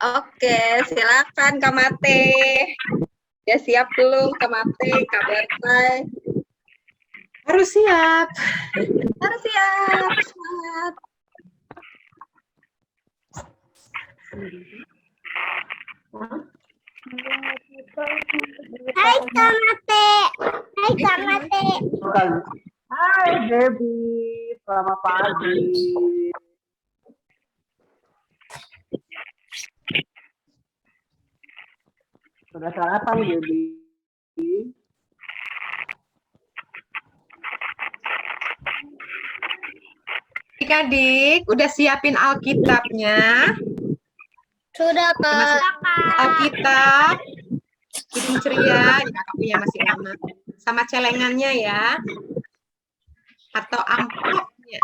Oke, silakan Kak Mate. Ya siap belum Kak Mate, Kak Bertai? Harus siap. Harus siap. Semangat. Hai Kak Mate. Hai Kak Mate. Hai Debbie, selamat pagi. Sudah sarapan Debbie? Adik-adik, udah siapin Alkitabnya? Sudah Kak. Alkitab, Hidung Ceria, ya kakak punya masih lama. Sama celengannya ya. Atau amplopnya.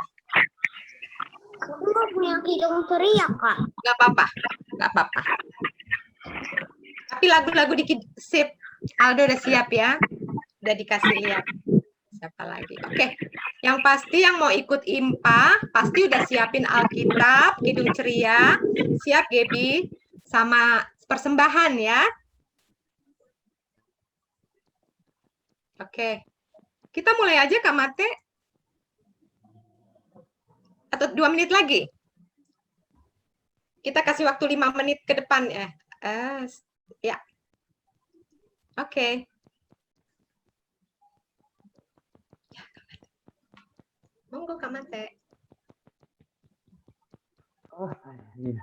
Aku punya hidung ceria Kak. Gak apa-apa, gak apa-apa. Tapi lagu-lagu dikit sip. Aldo udah siap ya? Udah dikasih lihat. Siapa lagi? Oke. Yang pasti yang mau ikut IMPA, pasti udah siapin Alkitab, Hidung Ceria. Siap, Gaby? Sama persembahan ya. Oke. Kita mulai aja, Kak Mate. Atau 2 menit lagi? Kita kasih waktu 5 menit ke depan ya. Ya. Oke. Monggo Kak Mate. Oh, iya.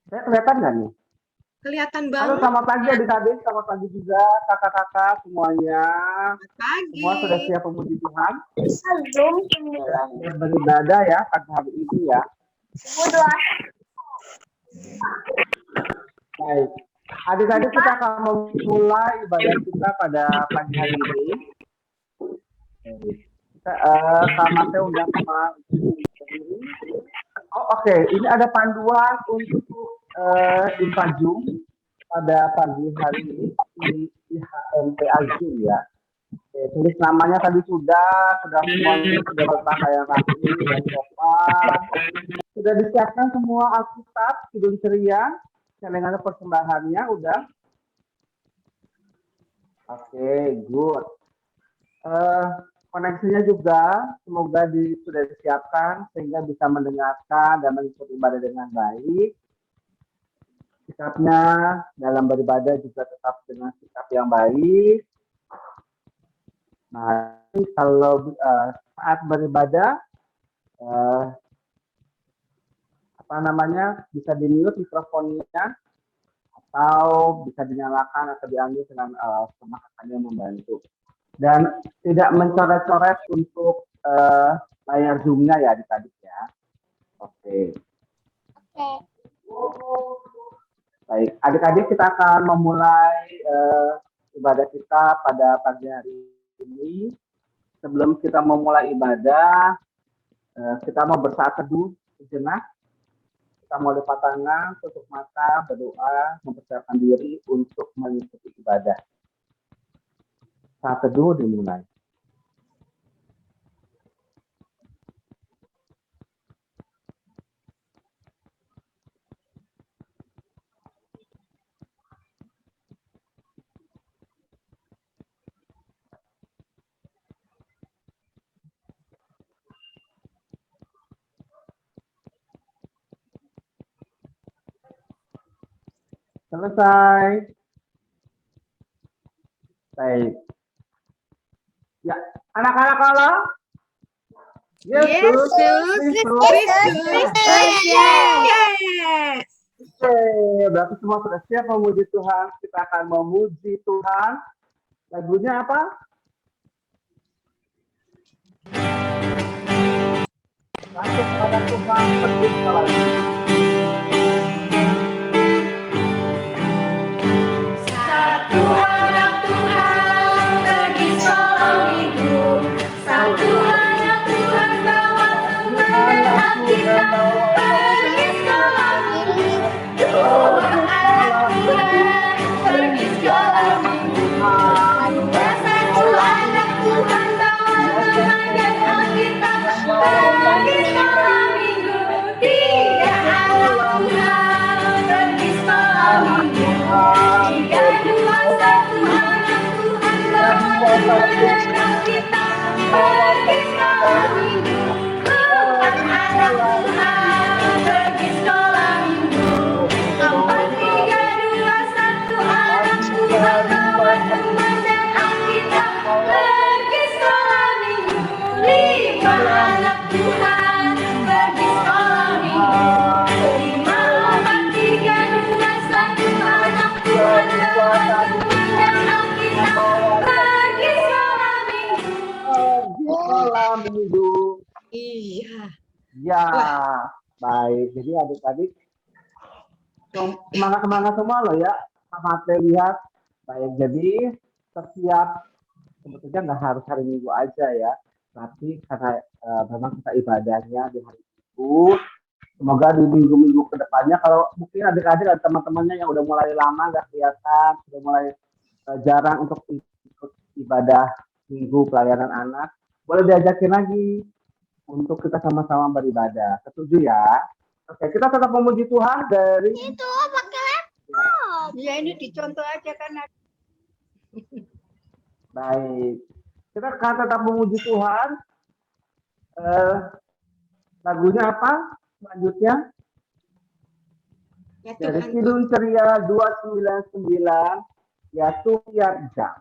Saya kelihatan nggak nih? Kelihatan Halo, banget. selamat pagi adik-adik, selamat pagi juga kakak-kakak semuanya. Pagi. Semua sudah siap memuji Tuhan? Belum 9. Beribadah ya pada hari ini ya. Udah. Baik, adik-adik kita akan memulai ibadah kita pada pagi hari ini. Kita Kak Mate undang sama oh, oke. Ini ada panduan untuk IMPA Zoom pada pagi hari ini di IHMPA Zoom ya. Oke, tulis namanya tadi sudah semuanya sudah berpakaian rapi dan sopan. Sudah disiapkan semua Alkitab, Hidung Ceria, celengan persembahannya udah. Oke, good. Koneksinya juga semoga sudah disiapkan sehingga bisa mendengarkan dan mengikuti ibadah dengan baik. Sikapnya dalam beribadah juga tetap dengan sikap yang baik. Nah, kalau saat beribadah bisa di-mute mikrofonnya atau bisa dinyalakan atau diambil dengan sama kakaknya membantu. Dan tidak mencoret-coret untuk layar Zoom-nya ya adik-adik ya. Oke. Baik, adik-adik kita akan memulai ibadah kita pada pagi hari ini. Sebelum kita memulai ibadah, kita mau bersaat teduh sejenak. Kita mau lipat tangan, tutup mata, berdoa, mempersiapkan diri untuk mengikuti ibadah. Saat teduh dimulai. Selesai. Baik. Ya, anak-anak Allah. Yesus Kristus. Yes. Oke, berarti semua sudah siap memuji Tuhan. Kita akan memuji Tuhan. Lagunya apa? Masuk pada Tuhan pencipta lagi. Satu anak Tuhan bagi seorang hidup. Satu anak Tuhan bawa Tuhan Alkitab bagi seorang hidup. Dua anak Tuhan pergi sekolah minggu. Satu anak Tuhan bawa Tuhan dan Alkitab bagi seorang minggu. mengenal kita pergi sekolah minggu. Anak-anak Tuhan pergi sekolah minggu. 4, 3, 2, 1, anak Tuhan bawa teman dan Alkitab pergi sekolah minggu. 5 anak Tuhan pergi sekolah minggu. 5, 4, 3, 2, 1, anak Tuhan bawa teman dan Alkitab pergi sekolah minggu. Sekolah minggu. Iya. Ya, baik. Jadi adik-adik semangat semua loh ya. Sama lihat. Baik, jadi setiap sebetulnya nggak harus hari Minggu aja ya. Tapi karena memang kita ibadahnya di hari Minggu. Semoga di minggu-minggu kedepannya, kalau mungkin adik-adik ada teman-temannya yang udah mulai lama nggak kelihatan, sudah mulai jarang untuk ikut ibadah Minggu pelayanan anak, boleh diajakin lagi untuk kita sama-sama beribadah. Setuju ya? Oke, kita tetap memuji Tuhan dari Itu pakai laptop. Ya ini dicontoh aja kan. baik. Kita akan tetap memuji Tuhan. Lagunya apa? Selanjutnya Ya dari Tuhan. Kidung Ceria 299, yaitu tiap jam.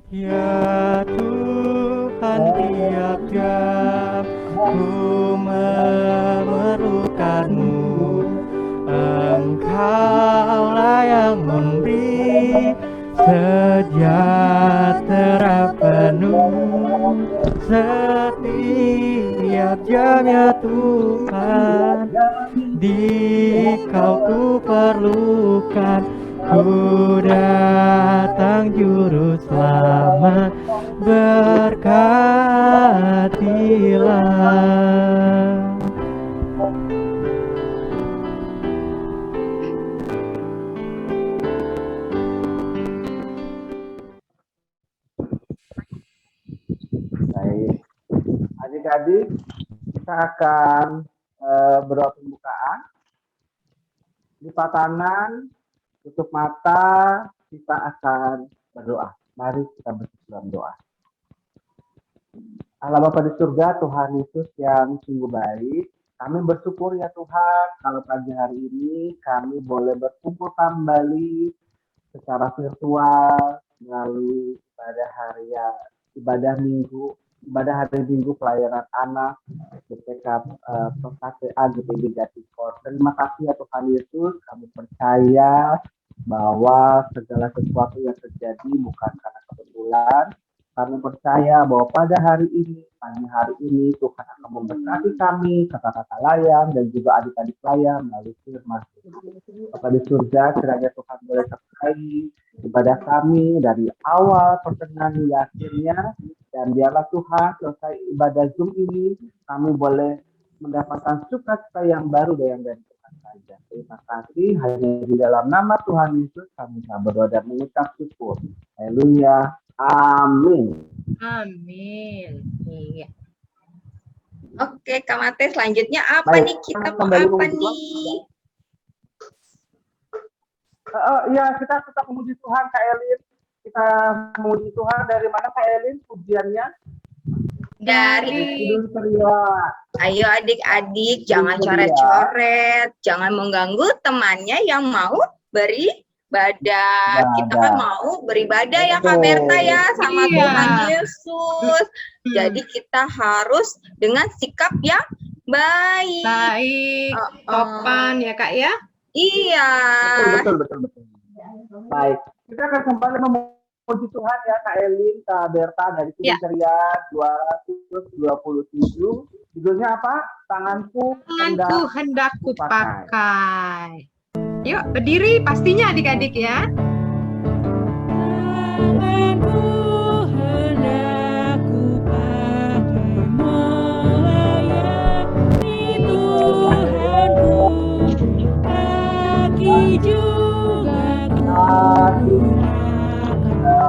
Ya Tuhan, tiap jam ku memerlukan-Mu. Engkaulah yang memberi sejahtera penuh setiap jamnya Tuhan. Di Kau ku perlukan, ku datang Juru Selamat, berkatilah. Baik, adik-adik, kita akan berdoa pembukaan. Lipat tangan, tutup mata, kita akan berdoa. Mari kita bersatu dalam doa. Allah Bapa di surga, Tuhan Yesus yang sungguh baik, kami bersyukur ya Tuhan, kalau pagi hari ini kami boleh berkumpul kembali secara virtual melalui ibadah Minggu, ibadah hari Minggu pelayanan anak, BPK PKTA GPB Jatikor. Terima kasih ya Tuhan Yesus, kami percaya bahwa segala sesuatu yang terjadi bukan karena kebetulan. Kami percaya bahwa pada hari ini, pagi hari ini, Tuhan akan memberkati kami, kakak-kakak layang, dan juga adik-adik layang melalui firman. Bapa di surga, kiranya Tuhan boleh sertai ibadah kami dari awal pertengahan hingga akhirnya, dan biarlah Tuhan selesai ibadah Zoom ini, kami boleh mendapatkan sukacita yang baru dari Tuhan saja. Terima kasih, hanya di dalam nama Tuhan Yesus kami berdoa dan mengucap syukur. Haleluya. Amin. Amin. Iya. Oke, Kak Mate, selanjutnya apa Baik, nih? Kita mau kembali apa memuji nih? Ya, kita tetap memuji Tuhan, Kak Elin. Kita memuji Tuhan dari mana, Kak Elin, pujiannya? Dari Kidung Ceria. ayo adik-adik, jangan coret-coret, jangan mengganggu temannya yang mau beribadah. Kita kan mau beribadah ya Kak Berta ya sama Iya. Tuhan Yesus. Jadi kita harus dengan sikap yang baik. Baik, sopan ya Kak ya. Iya. Betul. Baik, kita akan kembali memuji Tuhan ya, Kak Elin, Kak Berta dari Kidung Ya. Ceria 227. Judulnya apa? Tanganku Hendak kupakai. Yuk, berdiri pastinya adik-adik ya. Tanganku hendak kupakai melayani Tuhanku, kaki juga kugunakan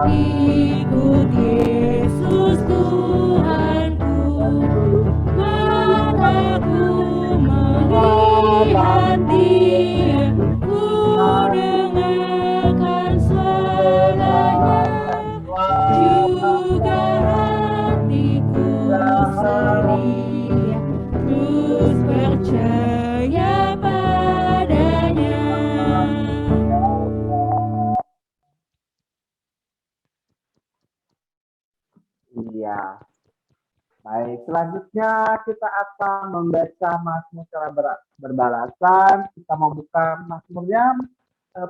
ikut Yesus Tuhanku. Baik, selanjutnya kita akan membaca Mazmur secara berbalasan. Kita mau buka Mazmurnya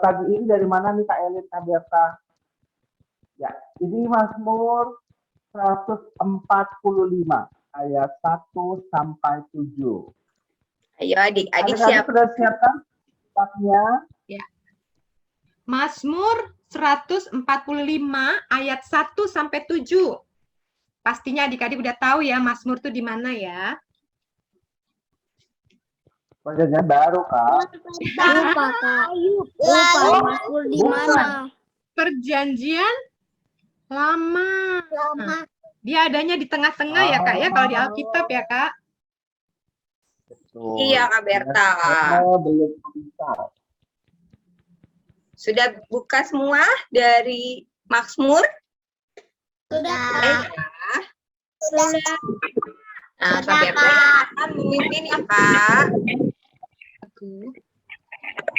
pagi ini dari mana nih Kak Elin, Kak Berta? Ya, ini Mazmur 145 ayat 1 sampai 7. Ayo adik-adik Adik-adik siap. sudah siapkan kitabnya? Mazmur 145 ayat 1 sampai 7. Pastinya adik-adik udah tahu ya Mazmur itu di mana ya. Bacanya baru Kak. Lupa, Kak. Lupa, Mazmur di mana? Perjanjian lama. Dia adanya di tengah-tengah ya Kak ya kalau di Alkitab ya Kak. Betul. Iya Kak Berta. Belum bisa. Sudah buka semua dari Mazmur? Sudah. Sudah. Nah, Kak Berta akan memimpin ya Kak.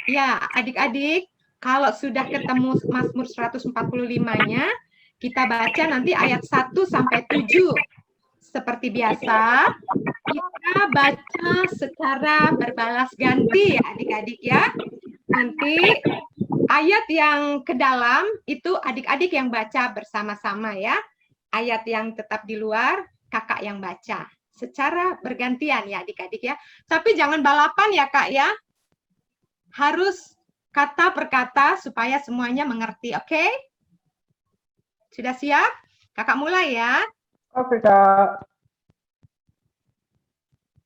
Ya, adik-adik, kalau sudah ketemu Mazmur 145-nya, kita baca nanti ayat 1 sampai 7. Seperti biasa, kita baca secara berbalas ganti ya adik-adik ya. Nanti ayat yang ke dalam itu adik-adik yang baca bersama-sama ya. Ayat yang tetap di luar, kakak yang baca. Secara bergantian ya adik-adik ya. Tapi jangan balapan ya Kak ya. Harus kata per kata supaya semuanya mengerti, oke? Sudah siap? Kakak mulai ya. Oke Kak.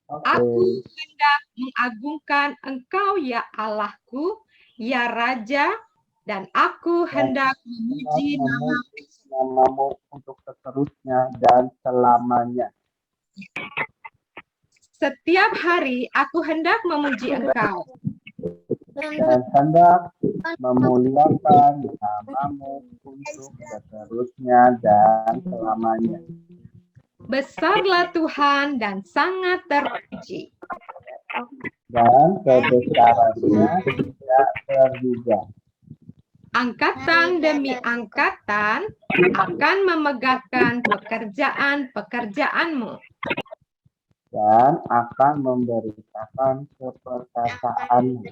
Oke. Aku hendak mengagungkan Engkau ya Allahku, ya Raja, dan aku hendak memuji namamu untuk seterusnya dan selamanya. Setiap hari aku hendak memuji Engkau. Dan hendak memuliakan namamu untuk seterusnya dan selamanya. Besarlah Tuhan dan sangat terpuji. Dan kebesarannya tidak terduga. Angkatan demi angkatan akan memegahkan pekerjaan-pekerjaanmu. Dan akan memberitakan keperkasaanmu.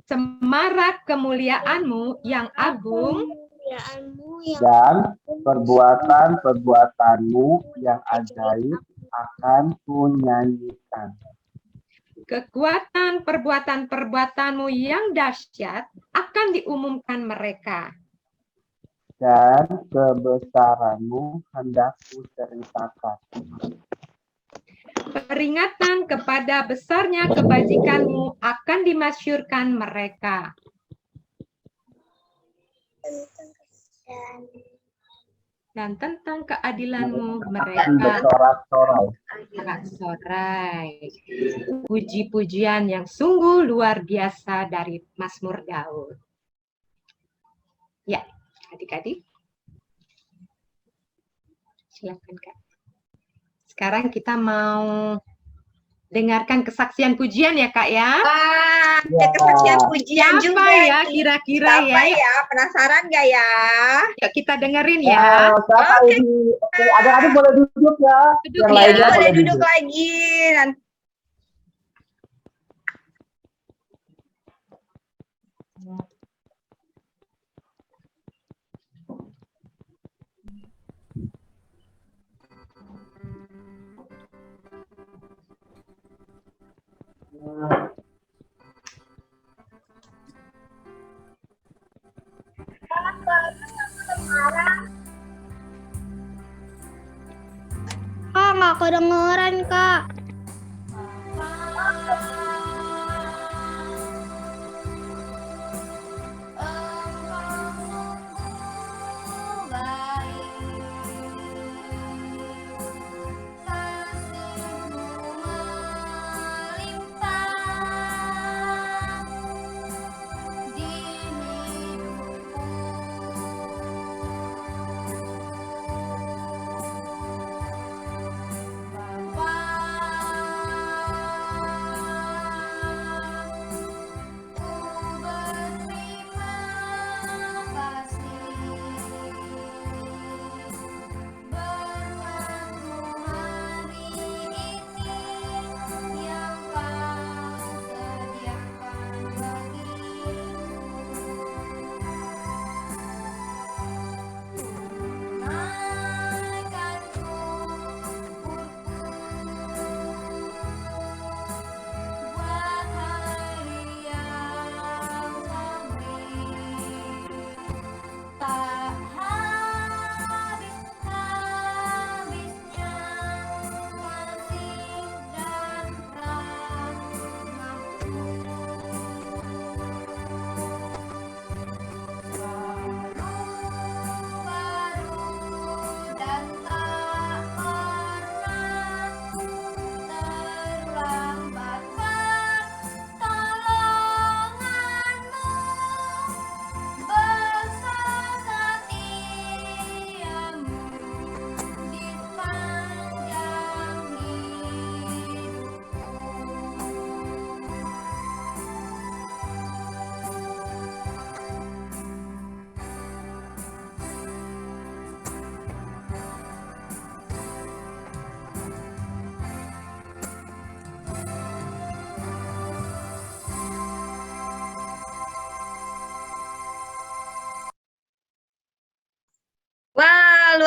Semarak kemuliaanmu yang agung Dan perbuatan-perbuatanmu yang ajaib akan kunyanyikan. Kekuatan perbuatan-perbuatanmu yang dahsyat akan diumumkan mereka. Dan kebesaranmu hendak kuceritakan. Peringatan kepada besarnya kebajikanmu akan dimasyurkan mereka. Dan tentang keadilanmu mereka sorak-sorai. Puji-pujian yang sungguh luar biasa dari Mazmur Daud. Ya, adik-adik. Silakan Kak. Sekarang kita mau dengarkan kesaksian pujian ya Kak ya. Wah, ada kesaksian pujian Siapa juga ya nih. kira-kira Siapa ya? ya? Penasaran nggak ya? Yuk kita dengerin ya. Siapa ini? Oke, adik-adik boleh duduk ya. Duduk Yang ya. lainnya Boleh boleh duduk lagi. Nanti Kak, nggak kedengeran, Kak.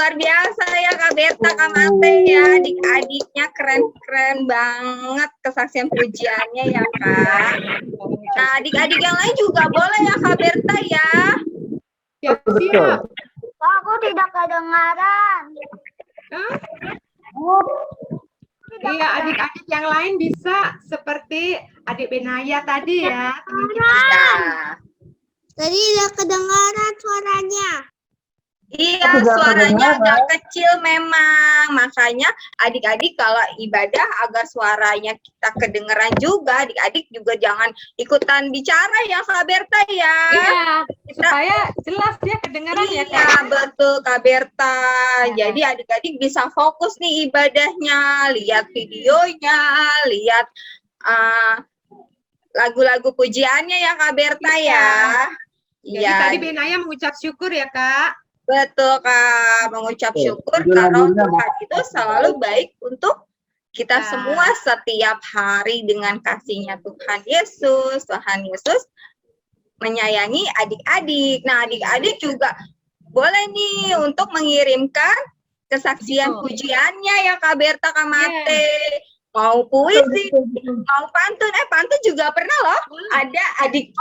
luar biasa ya Kak Berta, Kak Mate ya, adik-adiknya keren-keren banget kesaksian pujiannya ya Kak. Nah adik-adik yang lain juga boleh ya Kak Berta ya. Siap-siap. Aku tidak kedengaran. Hah? Iya, adik-adik yang lain bisa seperti adik Benaya tadi ya. Teman kita. Ya. Tadi tidak kedengaran suaranya. Iya, suaranya agak kecil memang. Makanya adik-adik kalau ibadah agar suaranya kita kedengeran juga, adik-adik juga jangan ikutan bicara ya Kak Berta ya. Iya, supaya jelas dia kedengaran ya Iya, Kak. betul Kak Berta. Ya. Jadi adik-adik bisa fokus nih ibadahnya, lihat videonya, lihat lagu-lagu pujiannya ya Kak Berta ya. Jadi Iya. tadi Benaya mengucap syukur ya Kak. Betul Kak, mengucap Oke, syukur itu karena lagunya, Tuhan itu selalu baik untuk kita Ya. semua setiap hari dengan kasihnya Tuhan Yesus. Tuhan Yesus menyayangi adik-adik. Nah adik-adik juga boleh nih untuk mengirimkan kesaksian pujiannya ya Kak Berta, Kak Mate. Mau puisi, mau pantun. Pantun juga pernah loh. Ada adik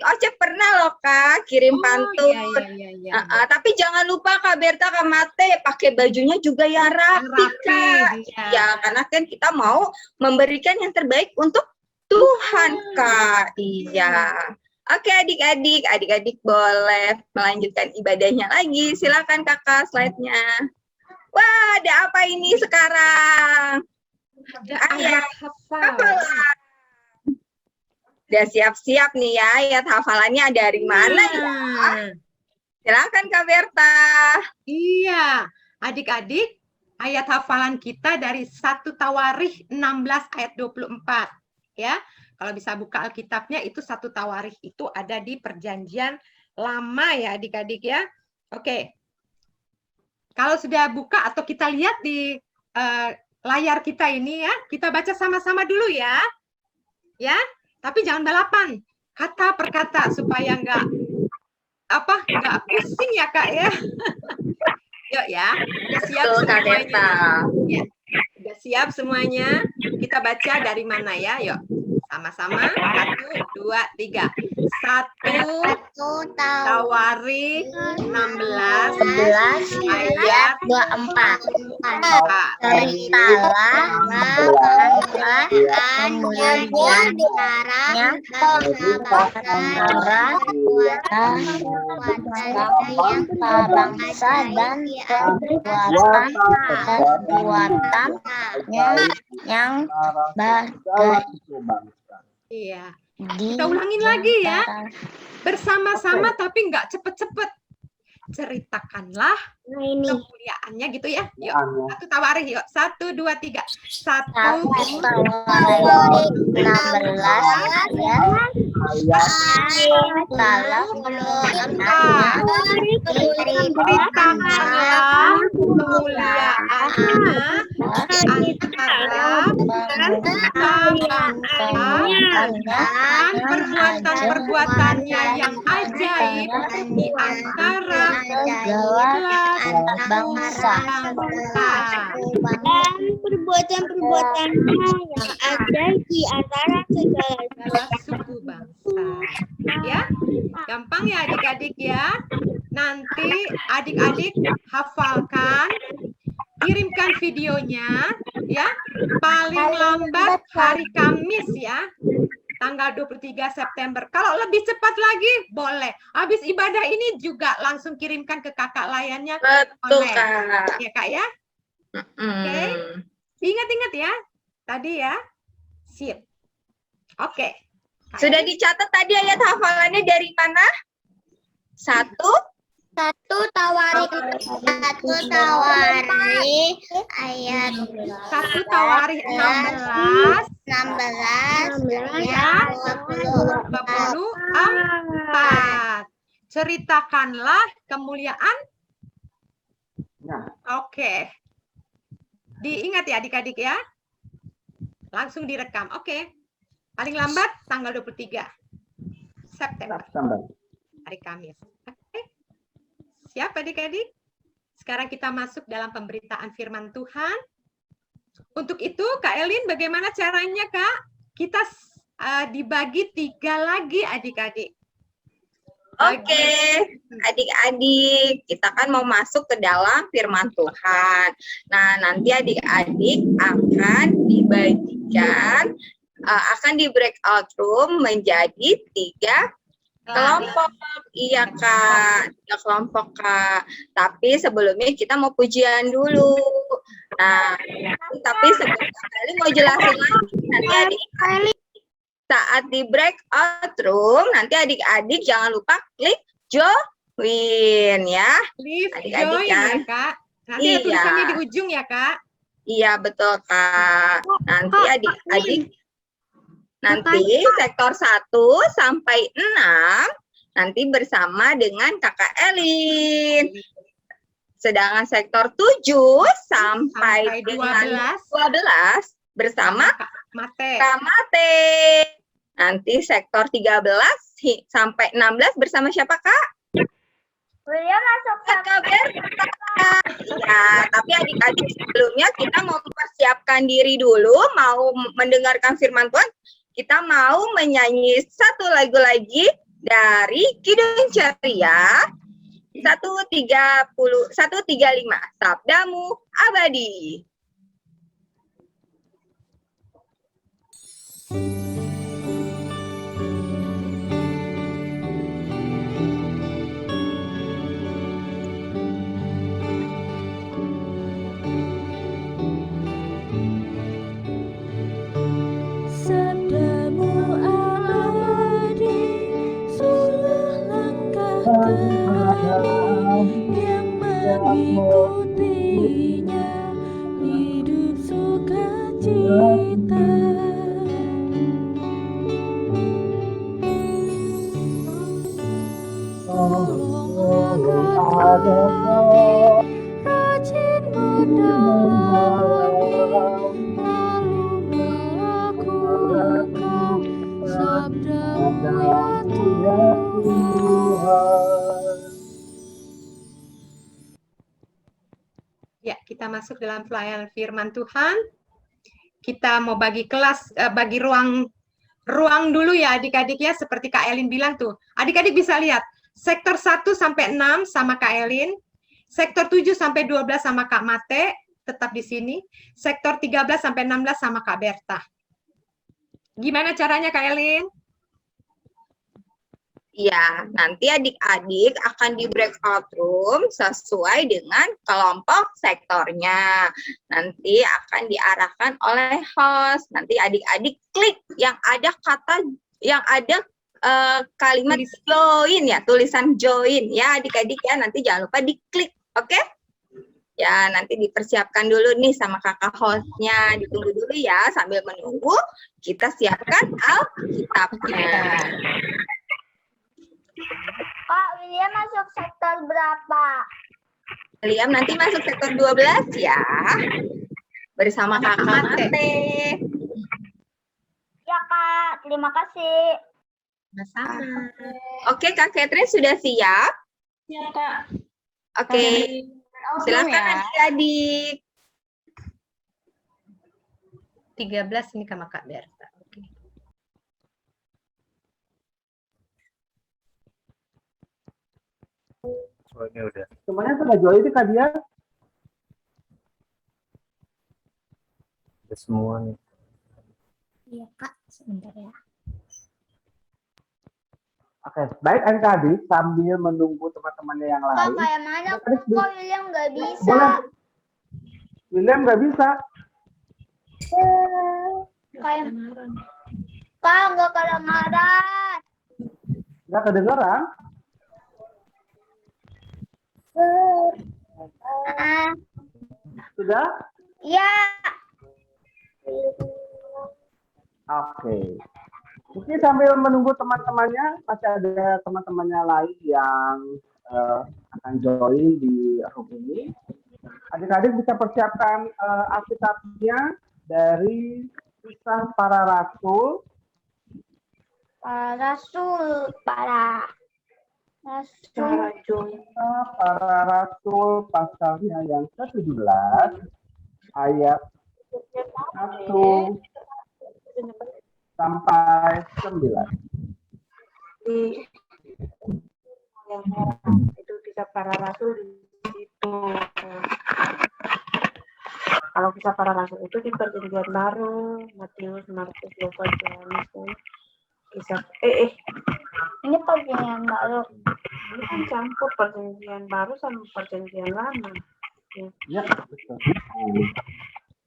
Ocep pernah loh Kak kirim pantun. Iya. Tapi jangan lupa Kak Berta, Kak Mate pakai bajunya juga yang rapi Kak. Iya. Ya, karena kan kita mau memberikan yang terbaik untuk Tuhan Kak. Iya. Oke adik-adik boleh melanjutkan ibadahnya lagi. Silakan Kakak slide-nya. Wah, ada apa ini sekarang? Ada ayat hafal. Udah siap-siap nih ya, ayat hafalannya dari mana ya? Silakan Kak Berta. Iya, adik-adik, ayat hafalan kita dari 1 Tawarikh 16 ayat 24. Ya, kalau bisa buka Alkitabnya itu 1 Tawarikh itu ada di Perjanjian Lama ya adik-adik ya. Oke. Kalau sudah buka atau kita lihat di layar kita ini ya, kita baca sama-sama dulu ya. Ya, tapi jangan balapan. Kata per kata supaya nggak pusing ya Kak ya. Yuk ya, udah siap Betul, Kak semuanya. Berta. Ya, udah siap semuanya. Kita baca dari mana ya? Yuk, sama-sama. 1, 2, 3. 1 Tawarikh 16 ayat 24. 4. Ceritalah kemuliaan yang sekarang antara bangsa dan perbuatan yang bagai. Iya. Kita ulangin lagi ya. Bersama-sama tapi nggak cepet-cepet. Ceritakanlah kemuliaannya gitu ya. Yuk, 1 Tawarikh yuk. 1, 2, 3. 1 Tawarikh 16 ya. Ceritalah ceritakanlah kemuliaannya di antara dan perbuatan-perbuatannya yang ajaib di antara bangsa Dan perbuatan-perbuatannya yang ada di antara segala suku bangsa. Ya, gampang ya adik-adik ya. Nanti adik-adik hafalkan, kirimkan videonya ya. Paling lambat hari Kamis ya. Tanggal 23 September. Kalau lebih cepat lagi, boleh. Habis ibadah ini juga langsung kirimkan ke kakak layannya. Betul online. Kak. Ya Kak ya. Oke. Ingat-ingat ya. Tadi ya. Sip. Oke. Sudah dicatat tadi ayat hafalannya dari mana? 1 Tawarikh ayat 1 Tawarikh 16 ya 24. Ceritakanlah kemuliaan. Oke. Diingat ya adik-adik ya. Langsung direkam. Oke. Paling lambat tanggal 23 September. Hari Kamis. Oke. Siap adik-adik? Sekarang kita masuk dalam pemberitaan firman Tuhan. Untuk itu, Kak Elin, bagaimana caranya, Kak? Kita dibagi 3 lagi, adik-adik. Oke, adik-adik, kita kan mau masuk ke dalam firman Tuhan. Nah, nanti adik-adik akan dibagikan, akan di breakout room menjadi 3 kelompok. Iya, Kak, 3 kelompok, Kak. Tapi sebelumnya kita mau pujian dulu. Nah, tapi sebelumnya kali mau jelasin lagi nanti adik-adik. Saat di breakout room, nanti adik-adik jangan lupa klik join ya. Please Adik-adik join ya. ya, Kak. Nanti ada Iya. tulisannya di ujung ya, Kak. Iya, betul, Kak. Nanti adik-adik, nanti sektor 1 sampai 6, nanti bersama dengan Kakak Elin. Sedangkan sektor 7 sampai dengan 12 bersama Kak Mate. Kak Mate. Nanti sektor 13 sampai 16 bersama siapa, Kak? William masuk Kakak Berta. Ya, tapi adik-adik sebelumnya kita mau mempersiapkan diri dulu, mau mendengarkan firman Tuhan. Kita mau menyanyi 1 lagu lagi dari Kidung Ceria 135, Sabdamu Abadi. Sabdamu abadi, sungguh langkah kami yang mengikutinya, hidup sukacita. Tolonglah kami rajin mendalami, lalu melakukan sabdamu ya Tuhan. Ya, kita masuk dalam pelayanan firman Tuhan. Kita mau bagi kelas, bagi ruang dulu ya adik-adik ya, seperti Kak Elin bilang tuh. Adik-adik bisa lihat, sektor 1 sampai 6 sama Kak Elin, sektor 7 sampai 12 sama Kak Mate, tetap di sini, sektor 13 sampai 16 sama Kak Berta. Gimana caranya Kak Elin? Ya, nanti adik-adik akan di breakout room sesuai dengan kelompok sektornya. Nanti akan diarahkan oleh host. Nanti adik-adik klik yang ada kalimat join ya, tulisan join ya adik-adik ya. Nanti jangan lupa diklik, oke? Ya, nanti dipersiapkan dulu nih sama kakak hostnya. Ditunggu dulu ya, sambil menunggu kita siapkan Alkitabnya. Kak, William masuk sektor berapa? William nanti masuk sektor 12 ya. Bersama kakak Mate. Ya, Kak. Terima kasih. Sama. Oke, Kak Catherine sudah siap? Ya, Kak. Oke, silakan adik-adik. 13 ini sama Kak Berta. Oke. Soalnya udah. Semuanya sudah join itu Kak dia? Udah semua nih. Iya, Kak. Sebentar ya. Oke, baik adik-adik sambil menunggu teman-temannya yang Kak, lain. kayak mana? Terus, Kok William nggak bisa? Boleh. William nggak bisa. Kayak Kak, nggak kedengaran. Nggak kedengeran. Ah, Sudah? ya. Oke. Mungkin sambil menunggu teman-temannya, masih ada teman-temannya lain yang akan join di room ini. Adik-adik bisa persiapkan Alkitabnya dari Kisah Para Rasul Rasul para Rasul. Para Rasul pasalnya yang ke-17 ayat 1 sampai 9. Di yang itu kisah para rasul di situ. Kalau kisah para rasul itu di perjanjian baru, Matius, Markus, Lukas, Yohanes, kisah Ini perjanjian baru. ini kan campur perjanjian baru sama perjanjian lama. Ya, betul.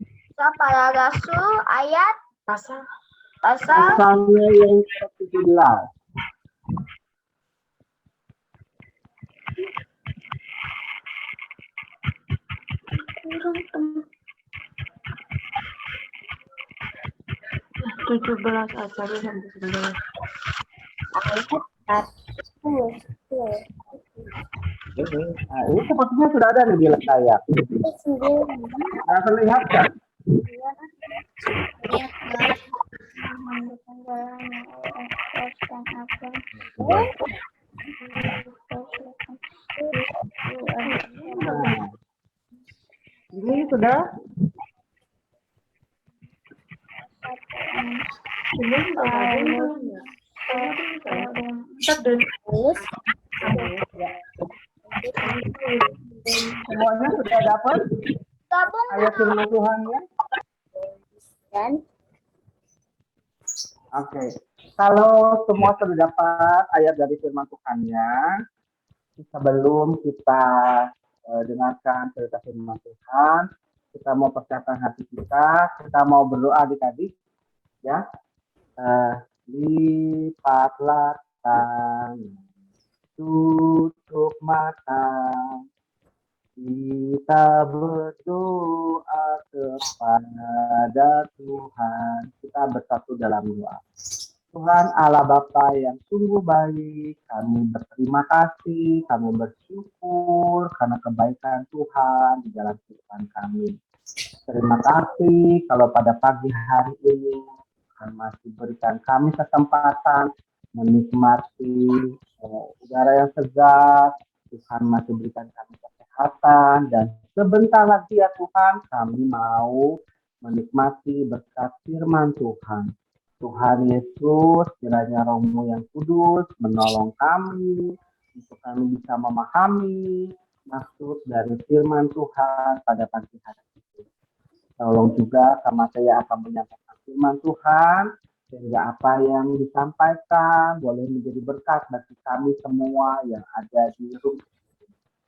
Kisah para Rasul ayat Pasal Pasalnya yang ke-17. tujuh belas sampai 19. Nah, ini sepertinya sudah ada nih di layar. Nah, terlihat kan? Nah, ini sudah semuanya sudah dapat Gabung ayat firman Tuhannya. dan Oke, kalau semua sudah dapat ayat dari firman Tuhannya, sebelum kita dengarkan cerita firman Tuhan, kita mau persiapkan hati kita mau berdoa adik-adik, ya. Lipatlah tangan, tutup mata, kita berdoa kepada Tuhan. Kita bersatu dalam doa. Tuhan Allah Bapa yang sungguh baik, kami berterima kasih, kami bersyukur karena kebaikan Tuhan di dalam kehidupan kami. Terima kasih kalau pada pagi hari ini Tuhan masih berikan kami kesempatan menikmati udara yang segar. Tuhan masih berikan kami kesehatan dan sebentar lagi ya Tuhan kami mau menikmati berkat firman Tuhan. Tuhan Yesus, kiranya Roh-Mu yang kudus menolong kami untuk kami bisa memahami maksud dari firman Tuhan pada pagi hari ini. Tolong juga sama saya akan menyampaikan firman Tuhan sehingga apa yang disampaikan boleh menjadi berkat bagi kami semua yang ada di rumah.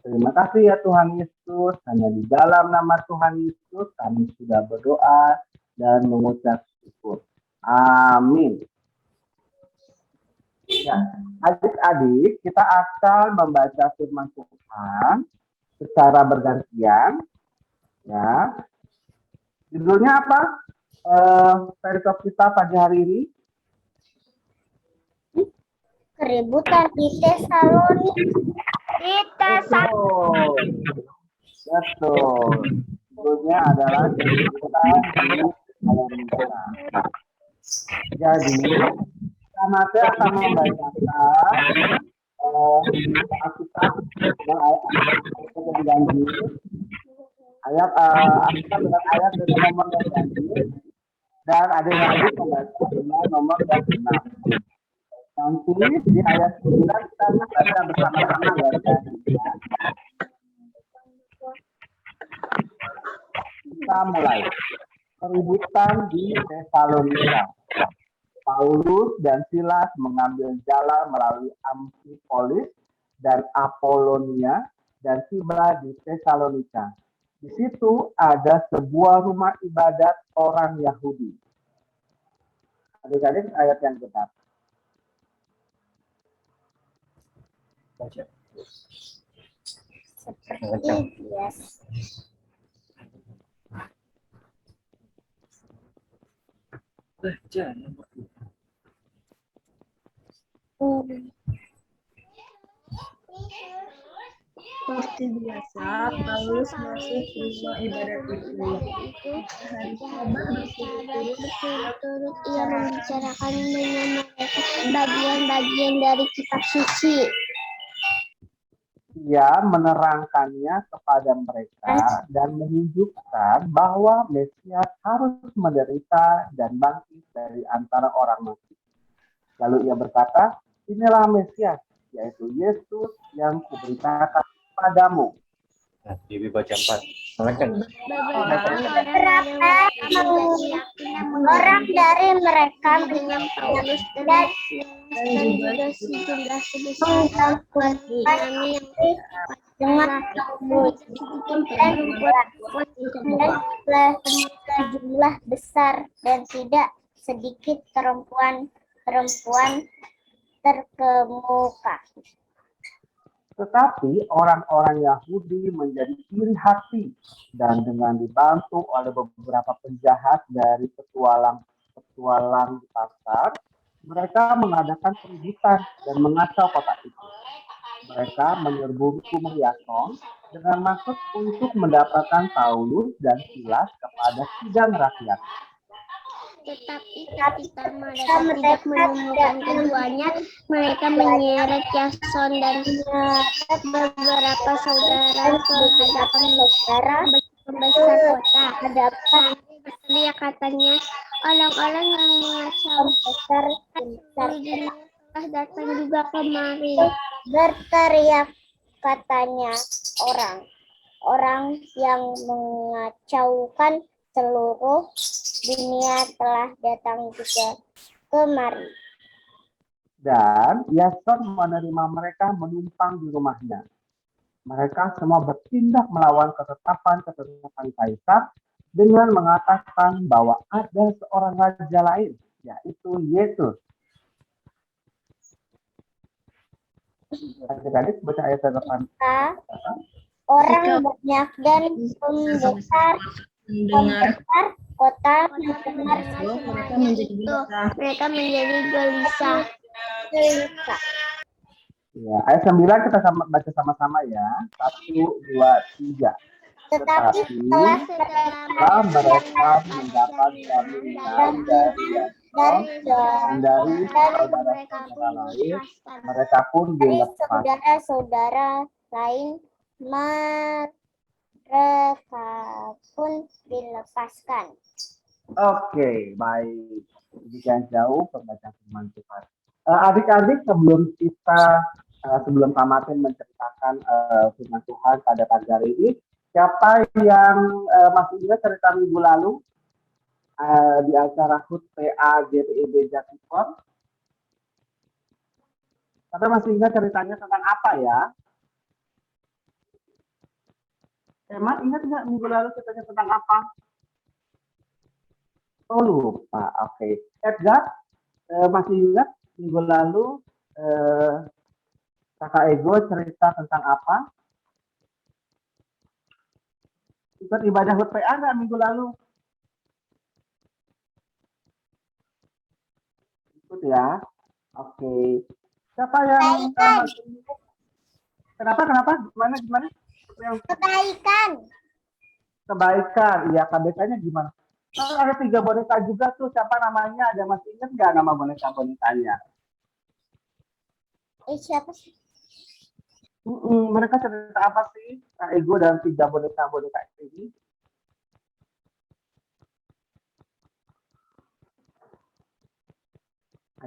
Terima kasih ya Tuhan Yesus, hanya di dalam nama Tuhan Yesus kami sudah berdoa dan mengucap syukur. Amin. Ya, adik-adik, kita akan membaca firman Tuhan secara bergantian. Ya, judulnya apa? Perikop kita pagi hari ini. keributan di Tesalonika. Betul. Judulnya adalah keributan di Tesalonika. Jadi, saya akan membacakan Alkitab dengan ayat dengan ayat dari nomor dan janji, dan adik-adik membaca dengan nomor dan genap. Nanti di ayat 9 kita baca bersama-sama ya. Kita mulai. Keributan di Tesalonika. Paulus dan Silas mengambil jalan melalui Amfipolis dan Apolonia dan tiba di Tesalonika. Di situ ada sebuah rumah ibadat orang Yahudi. Adik-adik ayat yang benar. Seperti biasa. Seperti biasa, Paulus masuk rumah ibadat itu. Hari Sabat Berturut-turut ia membicarakan dengan mereka bagian-bagian dari kitab suci. ia menerangkannya kepada mereka dan menunjukkan bahwa Mesias harus menderita dan bangkit dari antara orang mati. Lalu ia berkata, inilah Mesias, yaitu Yesus yang kuberitakan kepadamu. Nah, Bibi baca 4. Silakan. Beberapa orang dari mereka dengan Paulus dan juga sejumlah sebesar kami dengan dan sejumlah besar dan tidak sedikit perempuan terkemuka. Tetapi orang-orang Yahudi menjadi iri hati dan dengan dibantu oleh beberapa penjahat dari petualang di pasar, mereka mengadakan keributan dan mengacau kota itu. Mereka menyerbu rumah Yason dengan maksud untuk mendapatkan Paulus dan Silas kepada sidang rakyat. Tetapi ketika mereka tidak menemukan keduanya, mereka menyeret Yason dan beberapa saudara ke hadapan pembesar kota. Dia katanya, orang-orang yang mengacau besar telah datang juga kemari. Berteriak katanya orang yang mengacaukan seluruh dunia telah datang juga kemari. Dan Yason menerima mereka menumpang di rumahnya. Mereka semua bertindak melawan ketetapan Kaisar dengan mengatakan bahwa ada seorang raja lain, yaitu Yesus. Adik-adik baca ayat 8. Orang banyak dan pembesar kota mendengar mereka menjadi gelisah. Ya, ayat 9 kita baca sama-sama ya. 1, 2, 3. Tetapi setelah mereka mendapat jaminan dari saudara-saudara lain, mereka pun dilepas. Saudara-saudara lain mereka pun dilepaskan. Oke, baik. Demikian jauh pembacaan firman Tuhan. Adik-adik, sebelum Kamatin menceritakan firman Tuhan pada pagi hari ini, siapa yang masih ingat cerita minggu lalu di acara HUT PA GPIB Jatikon? Kita masih ingat ceritanya tentang apa ya? Emang ingat nggak minggu lalu ceritanya tentang apa? Oh lupa, oke. Edgar, masih ingat minggu lalu Kakak Ego cerita tentang apa? Ikut ibadah HUT PA nggak minggu lalu? Ikut ya. Oke. Siapa yang Kenapa? Gimana? Kebaikan. Iya, kebaikannya gimana? Oh, ada 3 boneka juga tuh. Siapa namanya? Ada masih ingat nggak nama boneka-bonekanya? Siapa sih? Mereka cerita apa sih? Kak Ego dan 3 boneka-boneka ini.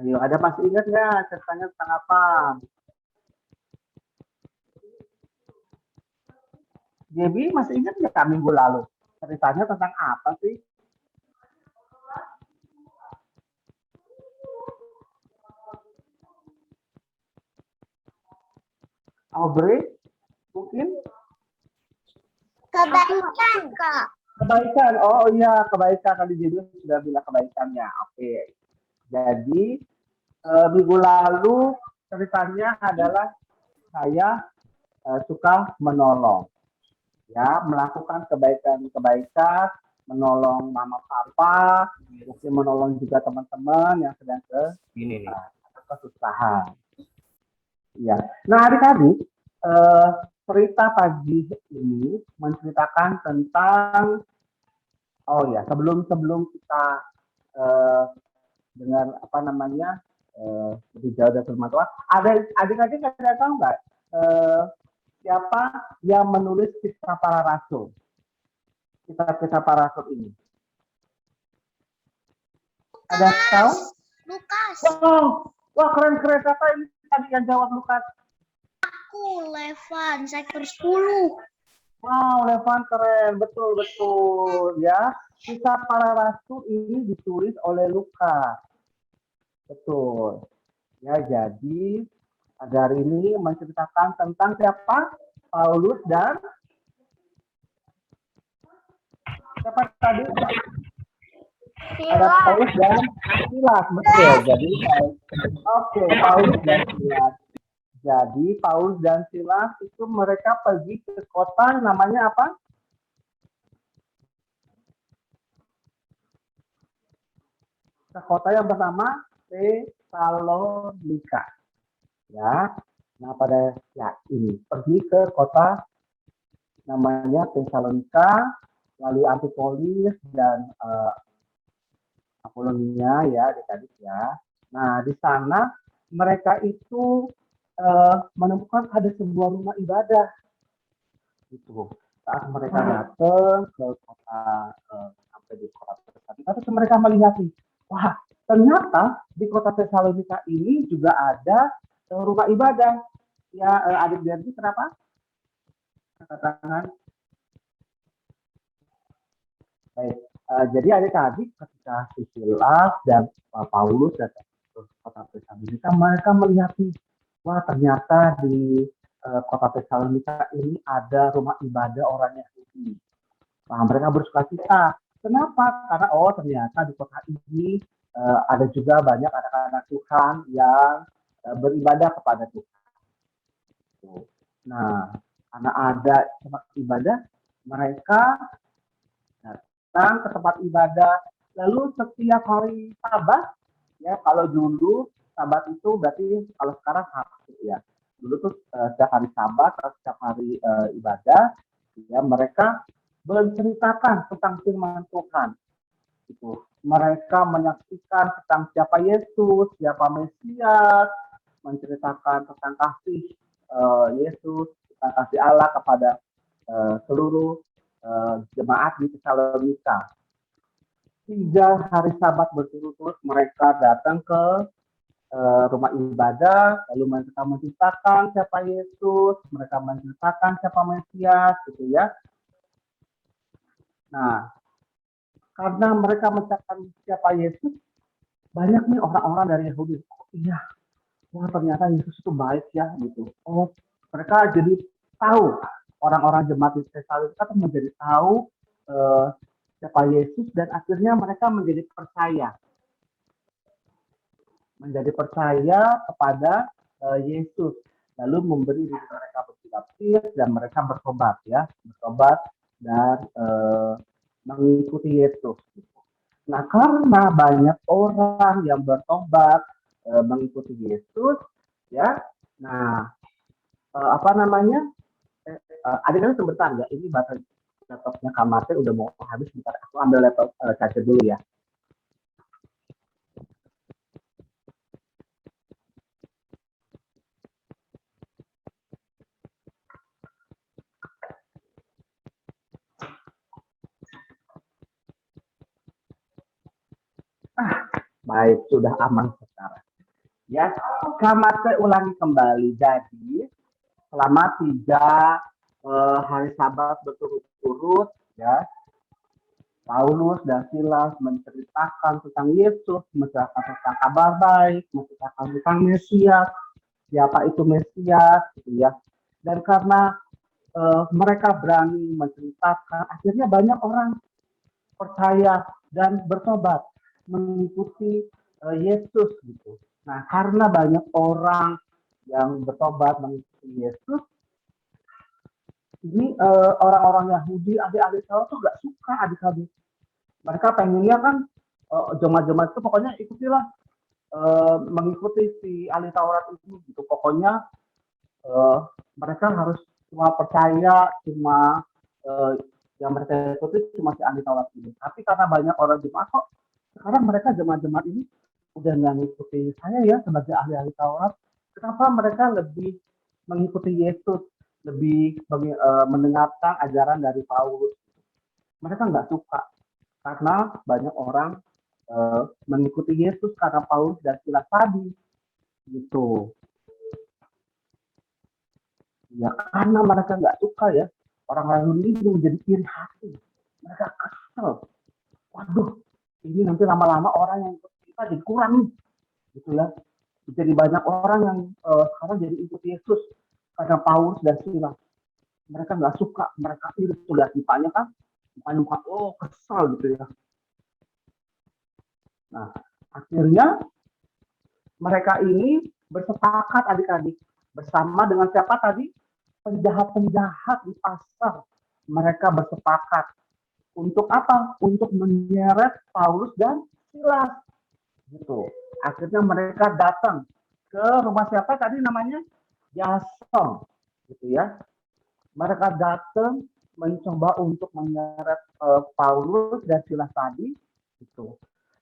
Ayo, ada masih ingat nggak ceritanya tentang apa? Debbie masih ingat nggak minggu lalu? Ceritanya tentang apa sih? Aubrey, mungkin? Kebaikan, Kak. Kebaikan, oh iya kebaikan. Tadi Debbie sudah bilang kebaikannya. Oke. Jadi, minggu lalu ceritanya adalah saya suka menolong. Ya, melakukan kebaikan, menolong mama papa, mungkin menolong juga teman-teman yang sedang kesusahan. Ya, nah adik-adik, cerita pagi ini menceritakan tentang, sebelum kita dengan lebih jauh dari firman Tuhan, ada adik-adik ada tahu nggak? siapa yang menulis kisah para rasul? Kisah-kisah para rasul ini. Ada yang tahu? Lukas. Wah keren-keren, siapa ini tadi yang jawab Lukas? Aku Levan, sektor 10. Wow, Levan keren, betul ya. Kisah para rasul ini ditulis oleh Lukas. Betul. Ya, jadi hari ini menceritakan tentang siapa? Paulus dan siapa tadi? Ada Paulus dan Silas, betul. Jadi, oke, Paulus dan Silas. Jadi Paulus dan Silas itu mereka pergi ke kota namanya apa? Ke kota yang bernama Tesalonika. Ya. Nah, pada ini pergi ke kota namanya Tesalonika, lalu Amfipolis dan Apolonia ya, adik-adik ya. Nah, di sana mereka itu menemukan ada sebuah rumah ibadah. Itu saat mereka datang ke kota sampai di kota Tesalonika, terus mereka melihat nih, wah ternyata di kota Tesalonika ini juga ada rumah ibadah. Ya, adik Berdi kenapa? Angkat tangan. Baik, jadi adik-adik ketika Silas dan Paulus datang ke kota Tesalonika, mereka melihat nih, wah ternyata di kota Tesalonika ini ada rumah ibadah orang Yahudi. Nah, mereka bersuka-cita. Kenapa? Karena ternyata di kota ini ada juga banyak anak-anak Tuhan yang beribadah kepada Tuhan. Nah, karena ada tempat ibadah, mereka datang ke tempat ibadah. Lalu setiap hari Sabat, ya kalau dulu Sabat itu berarti kalau sekarang Sabtu ya. Dulu tuh setiap hari Sabat atau setiap hari ibadah, ya mereka menceritakan tentang firman Tuhan. Itu mereka menyaksikan tentang siapa Yesus, siapa Mesias, menceritakan tentang kasih Yesus, tentang kasih Allah kepada seluruh jemaat di Tesalonika. 3 hari Sabat berturut-turut mereka datang ke rumah ibadah, lalu mereka menceritakan siapa Yesus, mereka menceritakan siapa Mesias, gitu ya. Nah, karena mereka menceritakan siapa Yesus, banyak nih orang-orang dari Yahudi. Iya, wah ternyata Yesus itu baik ya, gitu. Mereka jadi tahu, orang-orang jemaat di Tesalonika itu menjadi tahu siapa Yesus dan akhirnya mereka menjadi percaya kepada Yesus, lalu memberi diri mereka berbaptis dan mereka bertobat dan mengikuti Yesus. Nah, karena banyak orang yang bertobat mengikuti Yesus, ya. Nah, adik-adik sebentar ya, ini baterai laptopnya Kamate udah mau habis, bentar aku ambil laptop charger dulu ya. Baik, sudah aman sekarang. Ya, Kamate ulangi kembali. Jadi, selama 3 hari Sabat berturut-turut, ya, Paulus dan Silas menceritakan tentang Yesus, menceritakan tentang kabar baik, menceritakan tentang Mesias, siapa itu Mesias, gitu ya. Dan karena mereka berani menceritakan, akhirnya banyak orang percaya dan bertobat mengikuti Yesus, gitu. Nah, karena banyak orang yang bertobat mengikuti Yesus, ini orang-orang Yahudi, adik-adik Taurat tuh gak suka adik-adik. Mereka pengennya kan jemaat-jemaat itu pokoknya ikutilah mengikuti si ahli Taurat itu, gitu. Pokoknya mereka harus cuma percaya, cuma yang mereka ikuti cuma si ahli Taurat ini. Tapi karena banyak orang jemaat kok sekarang mereka jemaat-jemaat ini udah nggak ngikuti saya ya sebagai ahli-ahli Taurat. Kenapa mereka lebih mengikuti Yesus, lebih mendengarkan ajaran dari Paulus. Mereka nggak suka karena banyak orang mengikuti Yesus karena Paulus dan Silas tadi, gitu. Ya karena mereka nggak suka ya, orang-orang ini menjadi iri hati. Mereka kesel. Waduh, ini nanti lama-lama orang yang ikut kita jadi kurang nih, gitu ya. Jadi banyak orang yang sekarang jadi ikut Yesus karena Paulus dan Silas. Mereka nggak suka, mereka iri. Sudah mukanya kan, mukanya oh kesal gitu ya. Nah, akhirnya mereka ini bersepakat adik-adik bersama dengan siapa tadi? Penjahat-penjahat di pasar. Mereka bersepakat untuk apa? Untuk menyeret Paulus dan Silas. Gitu. Akhirnya mereka datang ke rumah siapa tadi namanya? Yason. Gitu ya. Mereka datang mencoba untuk menyeret Paulus dan Silas tadi. Gitu.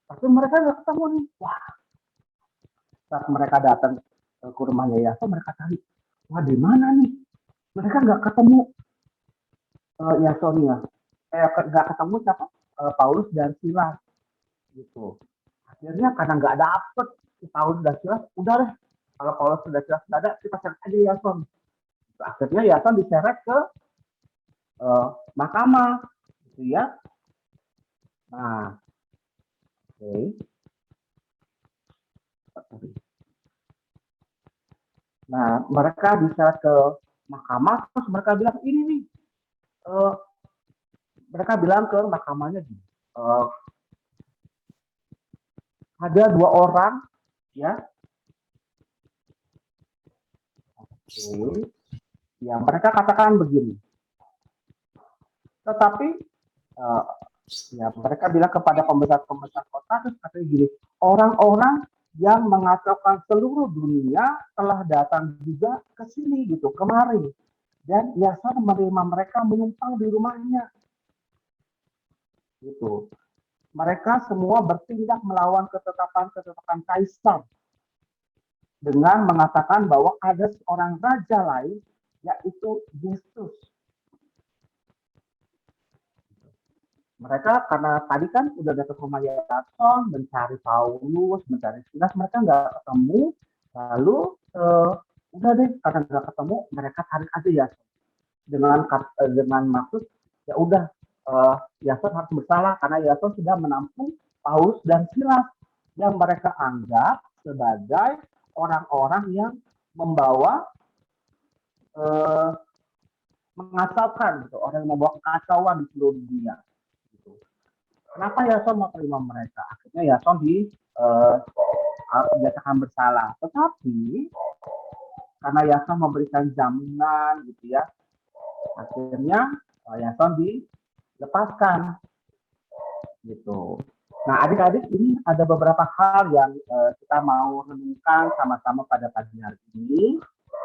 Tapi mereka nggak ketemu nih. Wah. Saat mereka datang ke rumahnya Yason, mereka cari. Wah, di mana nih? Mereka nggak ketemu Yasonnya. Nggak ketemu siapa? Paulus dan Silas. Gitu. Akhirnya karena nggak dapet si Paulus dan Silas, udah deh. Kalau Paulus dan Silas nggak ada, kita seret aja Yason. Akhirnya Yason diseret ke mahkamah. Gitu ya. Nah. Oke. Nah, mereka diseret ke mahkamah, terus mereka bilang ini nih, mereka bilang ke mahkamahnya gini, ada 2 orang, ya, ya mereka katakan begini, tetapi ya mereka bilang kepada pembesar-pembesar kota, terus katanya gini, orang-orang yang mengacaukan seluruh dunia telah datang juga ke sini gitu, kemari. Dan Yason menerima mereka menumpang di rumahnya. Gitu. Mereka semua bertindak melawan ketetapan-ketetapan kaisar dengan mengatakan bahwa ada seorang raja lain, yaitu Yesus. Mereka karena tadi kan udah datang ke rumah Yason, mencari Paulus, mencari Silas, mereka nggak ketemu. Lalu udah deh, karena nggak ketemu, mereka tarik aja Yason dengan maksud ya udah Yason harus bersalah karena Yason sudah menampung Paulus dan Silas yang mereka anggap sebagai orang-orang yang membawa mengacaukan, gitu, orang yang membawa kekacauan di seluruh dunia. Kenapa Yason mau terima mereka? Akhirnya Yason dinyatakan bersalah. Tetapi karena Yason memberikan jaminan, gitu ya, akhirnya Yason dilepaskan, gitu. Nah, adik-adik, ini ada beberapa hal yang kita mau renungkan sama-sama pada pagi hari ini,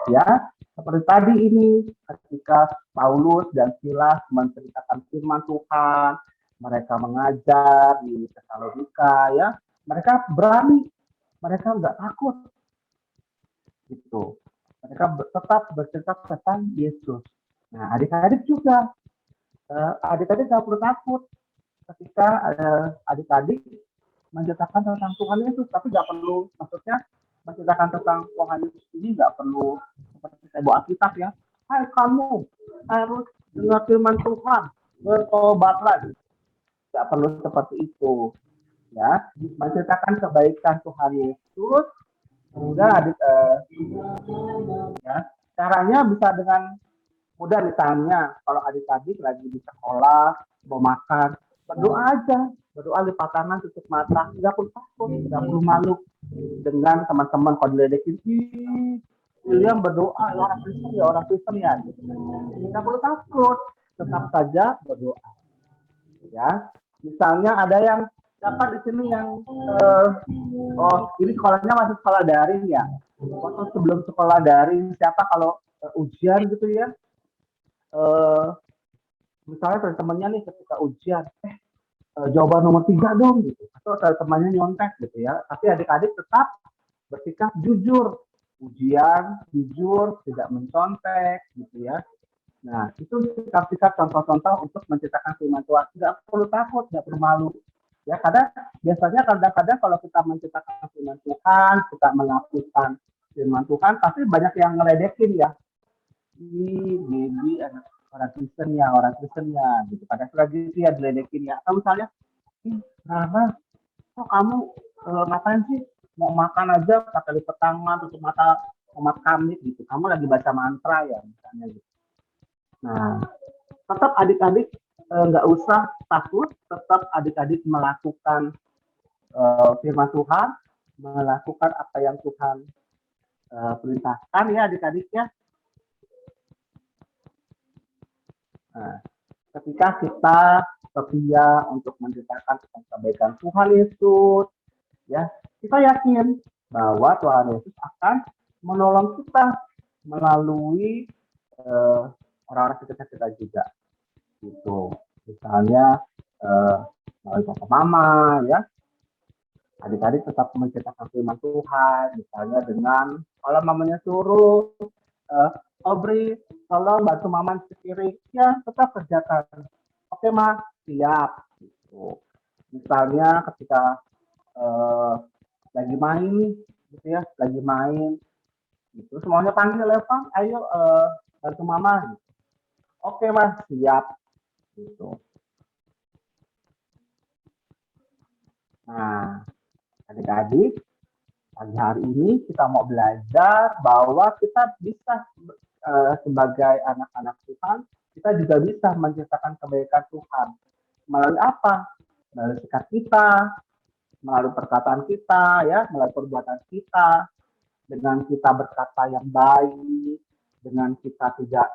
ya. Seperti tadi ini, ketika Paulus dan Silas menceritakan firman Tuhan, mereka mengajar di Tesalonika, ya, mereka berani, mereka nggak takut, gitu. Mereka tetap bercerita tentang Yesus. Nah, adik-adik juga, adik-adik nggak perlu takut ketika adik-adik menceritakan tentang Tuhan Yesus, tapi nggak perlu, maksudnya menceritakan tentang Tuhan Yesus ini nggak perlu seperti saya bawa Alkitab ya. Hai kamu harus dengar firman Tuhan, bertobatlah. Nggak perlu seperti itu, ya. Menceritakan kebaikan Tuhan Yesus, sehingga ya, caranya bisa dengan mudah. Misalnya kalau adik-adik lagi di sekolah mau makan, berdoa aja, berdoa lipat tangan, tutup mata, nggak perlu takut, nggak perlu malu dengan teman-teman kalau diledekin, William berdoa, orang Kristen ya, nggak perlu takut, tetap saja berdoa, ya. Misalnya ada yang dapat di sini yang ini sekolahnya masih sekolah daring ya. Waktu sebelum sekolah daring, siapa kalau ujian gitu ya, misalnya teman-temannya nih ketika ujian, jawaban nomor 3 dong gitu, atau temannya nyontek gitu ya. Tapi adik-adik tetap bersikap jujur, ujian, jujur, tidak mencontek, gitu ya. Nah, itu sikap-sikap contoh-contoh untuk menciptakan firman Tuhan. Tidak perlu takut, tidak perlu malu. Ya, biasanya kadang-kadang kalau kita menciptakan firman Tuhan, kita melakukan firman Tuhan, pasti banyak yang ngeledekin ya. Jadi orang Kristennya, gitu. Pada saat gitu ya diledekin ya. Atau misalnya, Rara, kok kamu ngapain sih? Mau makan aja pakai lipat tangan, tutup mata, umat kami, gitu. Kamu lagi baca mantra ya, misalnya gitu. Nah, tetap adik-adik nggak usah takut, tetap adik-adik melakukan firman Tuhan, melakukan apa yang Tuhan perintahkan ya adik-adik ya. Nah, ketika kita setia untuk menceritakan tentang kebaikan Tuhan Yesus, ya kita yakin bahwa Tuhan Yesus akan menolong kita melalui orang-orang sekitar kita juga, gitu. Misalnya melalui papa mama, ya. Adik-adik tetap menceritakan firman Tuhan, misalnya dengan kalau mamanya suruh Obri, tolong bantu mama sekiri, ya tetap kerjakan. Oke Ma, siap. Gitu. Misalnya ketika lagi main, gitu ya, lagi main, gitu semuanya panggil Eva, ayo bantu mama. Gitu. Oke Mas, siap. Gitu. Nah, adik-adik, pagi hari ini kita mau belajar bahwa kita bisa sebagai anak-anak Tuhan, kita juga bisa menciptakan kebaikan Tuhan. Melalui apa? Melalui sikap kita, melalui perkataan kita, ya, melalui perbuatan kita, dengan kita berkata yang baik, dengan kita tidak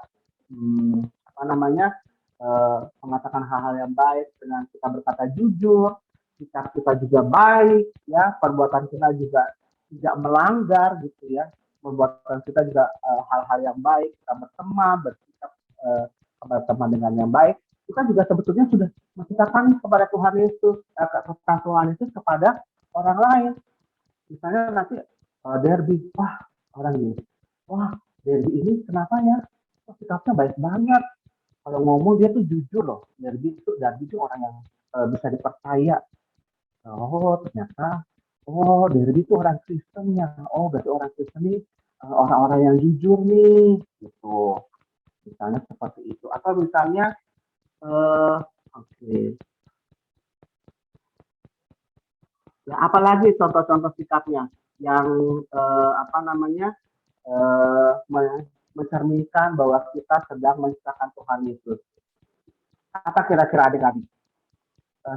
mengatakan hal-hal yang baik, dengan kita berkata jujur, sikap kita juga baik, ya, perbuatan kita juga tidak melanggar, gitu ya. Perbuatan kita juga hal-hal yang baik, kita berteman, bersikap berteman dengan yang baik, kita juga sebetulnya sudah menciptakan kepada Tuhan Yesus, kepada Tuhan Yesus kepada orang lain. Misalnya nanti Derby, wah orang ini, wah Derby ini kenapa ya? Oh, sikapnya baik banget. Kalau ngomong dia tuh jujur loh. Derby itu orang yang bisa dipercaya. Oh ternyata, oh Derby itu orang Kristennya. Oh berarti orang Kristen ini orang-orang yang jujur nih, gitu. Misalnya seperti itu. Atau misalnya, oke. Ya, apalagi contoh-contoh sikapnya yang mencerminkan bahwa kita sedang menciptakan Tuhan Yesus. Apa kira-kira adik-adik?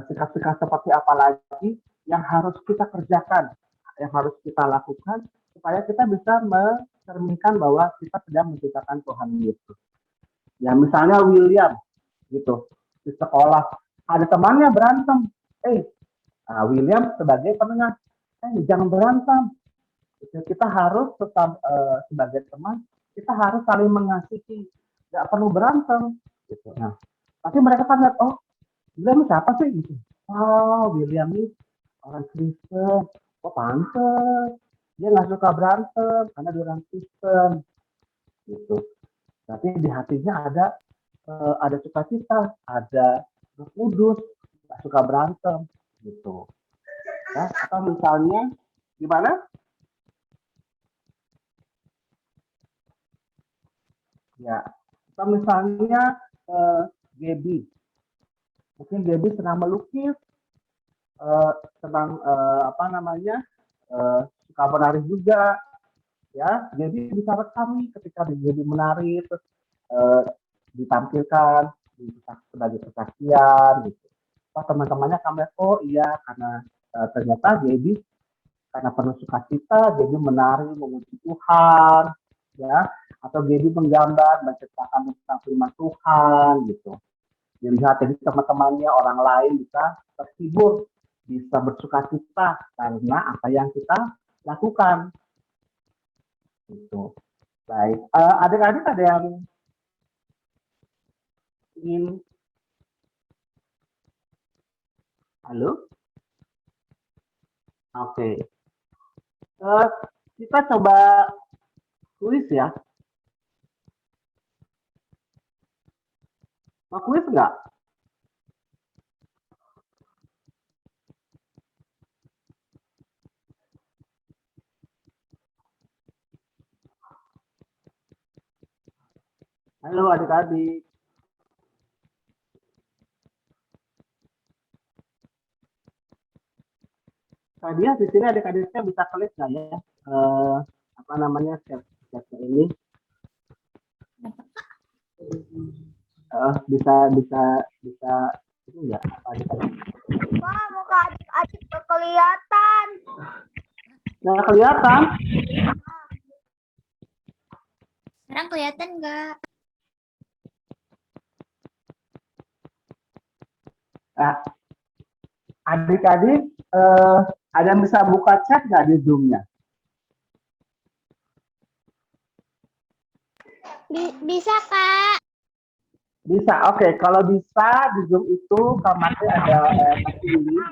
Sikap-sikap seperti apa lagi yang harus kita kerjakan, yang harus kita lakukan supaya kita bisa mencerminkan bahwa kita sedang menciptakan Tuhan Yesus. Ya misalnya William, gitu, di sekolah ada temannya berantem, William sebagai penengah, jangan berantem. Kita harus tetap sebagai teman, kita harus saling mengasihi, nggak perlu berantem. Gitu. Nah, tapi mereka kan lihat, oh, William siapa sih? Gitu. Oh, William ini orang Kristen. Oh, pantes. Dia nggak suka berantem karena dia orang Kristen. Gitu. Tapi di hatinya ada sukacita, ada Roh Kudus, nggak suka berantem. Gitu. Ya, atau misalnya gimana? Ya, atau misalnya Gaby, mungkin Gaby senang melukis, senang suka menari juga, ya. Gaby bisa rekam ketika Gaby menari, terus ditampilkan sebagai kesaksian, gitu. Oh, teman-temannya akan melihat, oh iya, karena ternyata Gaby karena penuh sukacita, Gaby menari memuji Tuhan, ya. Atau Gaby menggambar, menceritakan tentang firman Tuhan, gitu. Dilihat jadi teman-temannya orang lain bisa terhibur, bisa bersukacita karena apa yang kita lakukan. Gitu. Baik, adik-adik ada yang ingin? Halo? Oke. Kita coba Kuis ya? Mau kuis nggak? Halo adik-adik. Tadi di sini adik-adiknya bisa klik nggak ya? Apa namanya chat ini? Bisa itu enggak apa adik-adik? Wah, muka adik-adik kelihatan. Nggak kelihatan? Sekarang kelihatan nggak? Nah, adik-adik ada yang bisa buka chat nggak di Zoom-nya? Bisa, Kak. Bisa, oke. Kalau bisa di Zoom itu kamarnya ada kasih link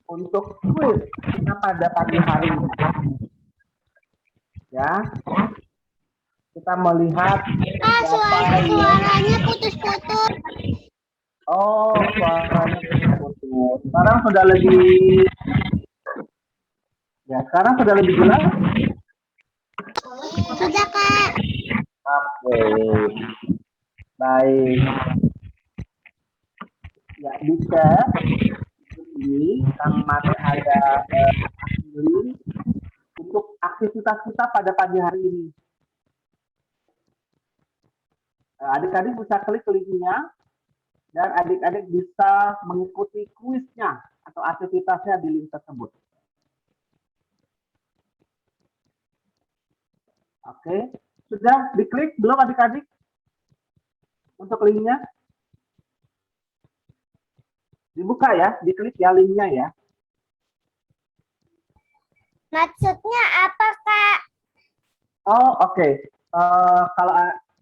untuk quiz kita pada pagi hari ini. Ya, kita melihat Suaranya putus-putus. Oh, suaranya putus. Sekarang sudah lebih jelas. Sudah, Kak. Oke, baik. Ya, bisa. Ini Kang Mate ada link untuk aktivitas kita pada pagi hari ini. Adik-adik bisa klik linknya dan adik-adik bisa mengikuti kuisnya atau aktivitasnya di link tersebut. Oke, sudah diklik belum adik-adik untuk linknya? Dibuka ya, diklik ya linknya ya. Maksudnya apa, Kak? Oh, oke. Kalau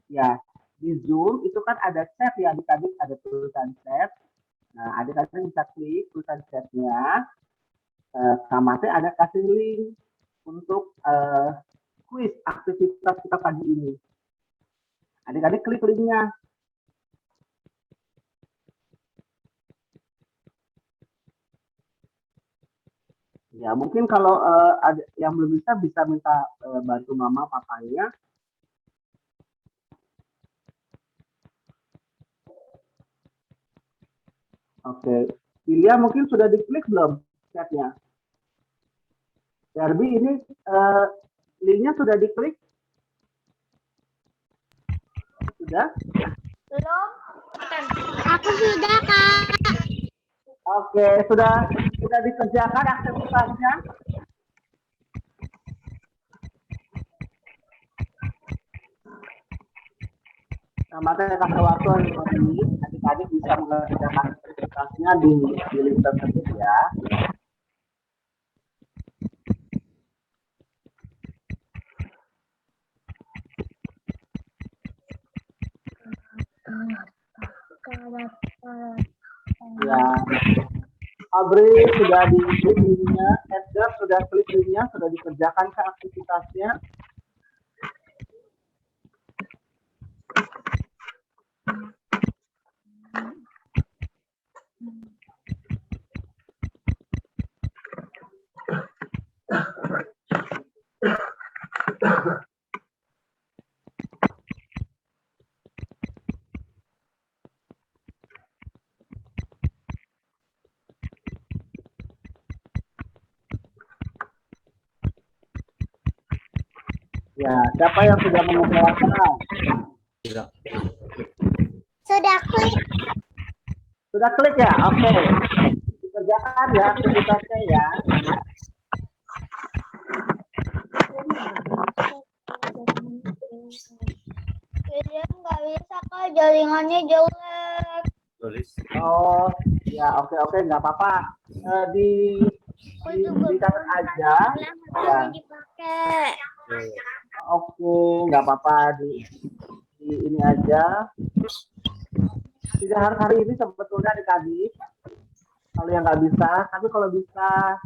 ya di Zoom itu kan ada chat ya adik-adik, ada tulisan chat. Nah, adik-adik bisa klik tulisan chatnya. Sama ada kasih link untuk kuis aktivitas kita pagi ini. Adik-adik klik linknya. Ya, mungkin kalau ada yang belum bisa minta bantu mama papanya. Oke, Ilya mungkin sudah diklik belum chatnya? Darby ini linknya sudah diklik? Sudah? Belum. Aku sudah, Kak. Oke, sudah dikerjakan aktivitasnya? Nah, makanya kasih waktu ini adik-adik bisa mengerjakan aktivitasnya di link tersebut ya. Ya, Abri sudah diklik linknya, Edgar sudah klik linknya, sudah dikerjakan ke aktivitasnya. Ya, siapa yang sudah mengerjakan? Sudah klik. Sudah klik ya? Oke. Dikerjakan ya aktivitasnya ya. Jadi nggak bisa, Kak. Jaringannya jelek. Oh, ya oke nggak apa-apa. Dicatat aja. Ya. Dipakai. Oke, nggak apa-apa di ini aja. Tidak harus hari ini sebetulnya adik-adik. Kalau yang nggak bisa, tapi kalau bisa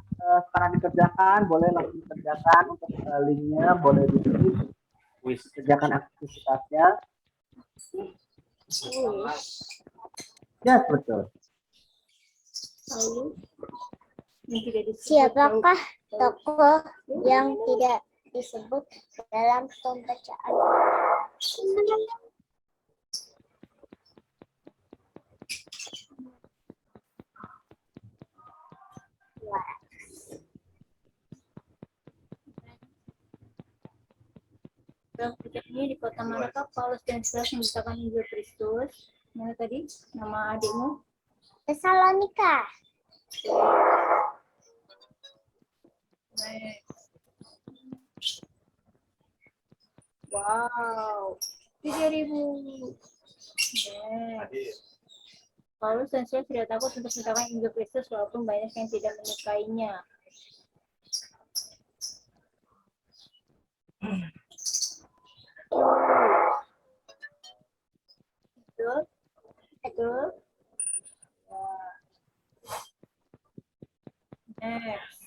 sekarang dikerjakan, boleh langsung dikerjakan untuk linknya, boleh diklik. Wis. Kerjakan aktivitasnya. Ya, betul. Lalu yang tidak disebut Siapakah tokoh yang tidak disebut dalam pembacaan? dalam kejadian ini di kota manakah Paulus dan Silas memberitakan Injil Kristus? Mana tadi nama adikmu? Tesalonika. Wow, 3.000. Paulus dan Silas tidak takut untuk memberitakan Injil Kristus walaupun banyak yang tidak menyukainya. Betul? Betul? Next.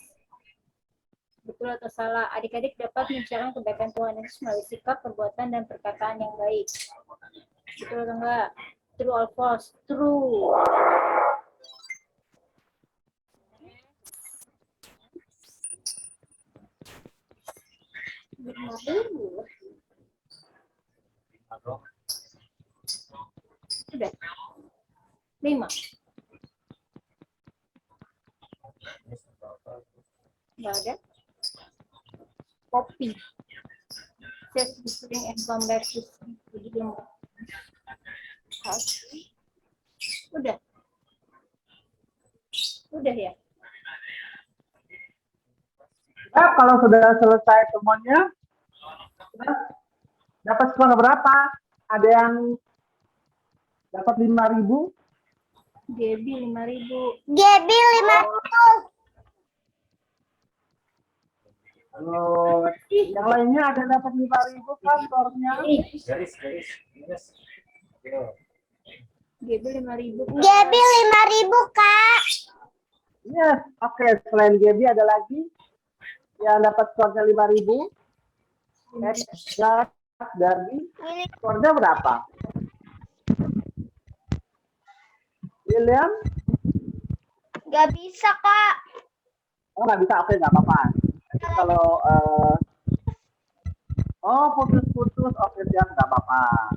Betul atau salah? Adik-adik dapat menceritakan kebaikan Tuhan Yesus melalui sikap, perbuatan, dan perkataan yang baik. Betul atau enggak? True or false? True. Sudah. 5. Nggak ada. Kopi. Just bring and come back to sleep. Udah. Udah ya. Kalau sudah selesai semuanya, dapat skor berapa? Ada yang dapat 5.000? Gaby 5.000. Gaby 5.000. Kalau yang lainnya ada dapat 5.000 kan skornya? Garis. Gaby 5.000. Gaby 5.000, Kak. Yes, oke. Selain Gaby ada lagi yang dapat skornya 5.000. Dari skornya berapa? William? Gak bisa, Kak. Oh, nggak bisa. Oke, nggak apa-apa. Jadi kalau putus-putus, oke siap, nggak apa-apa.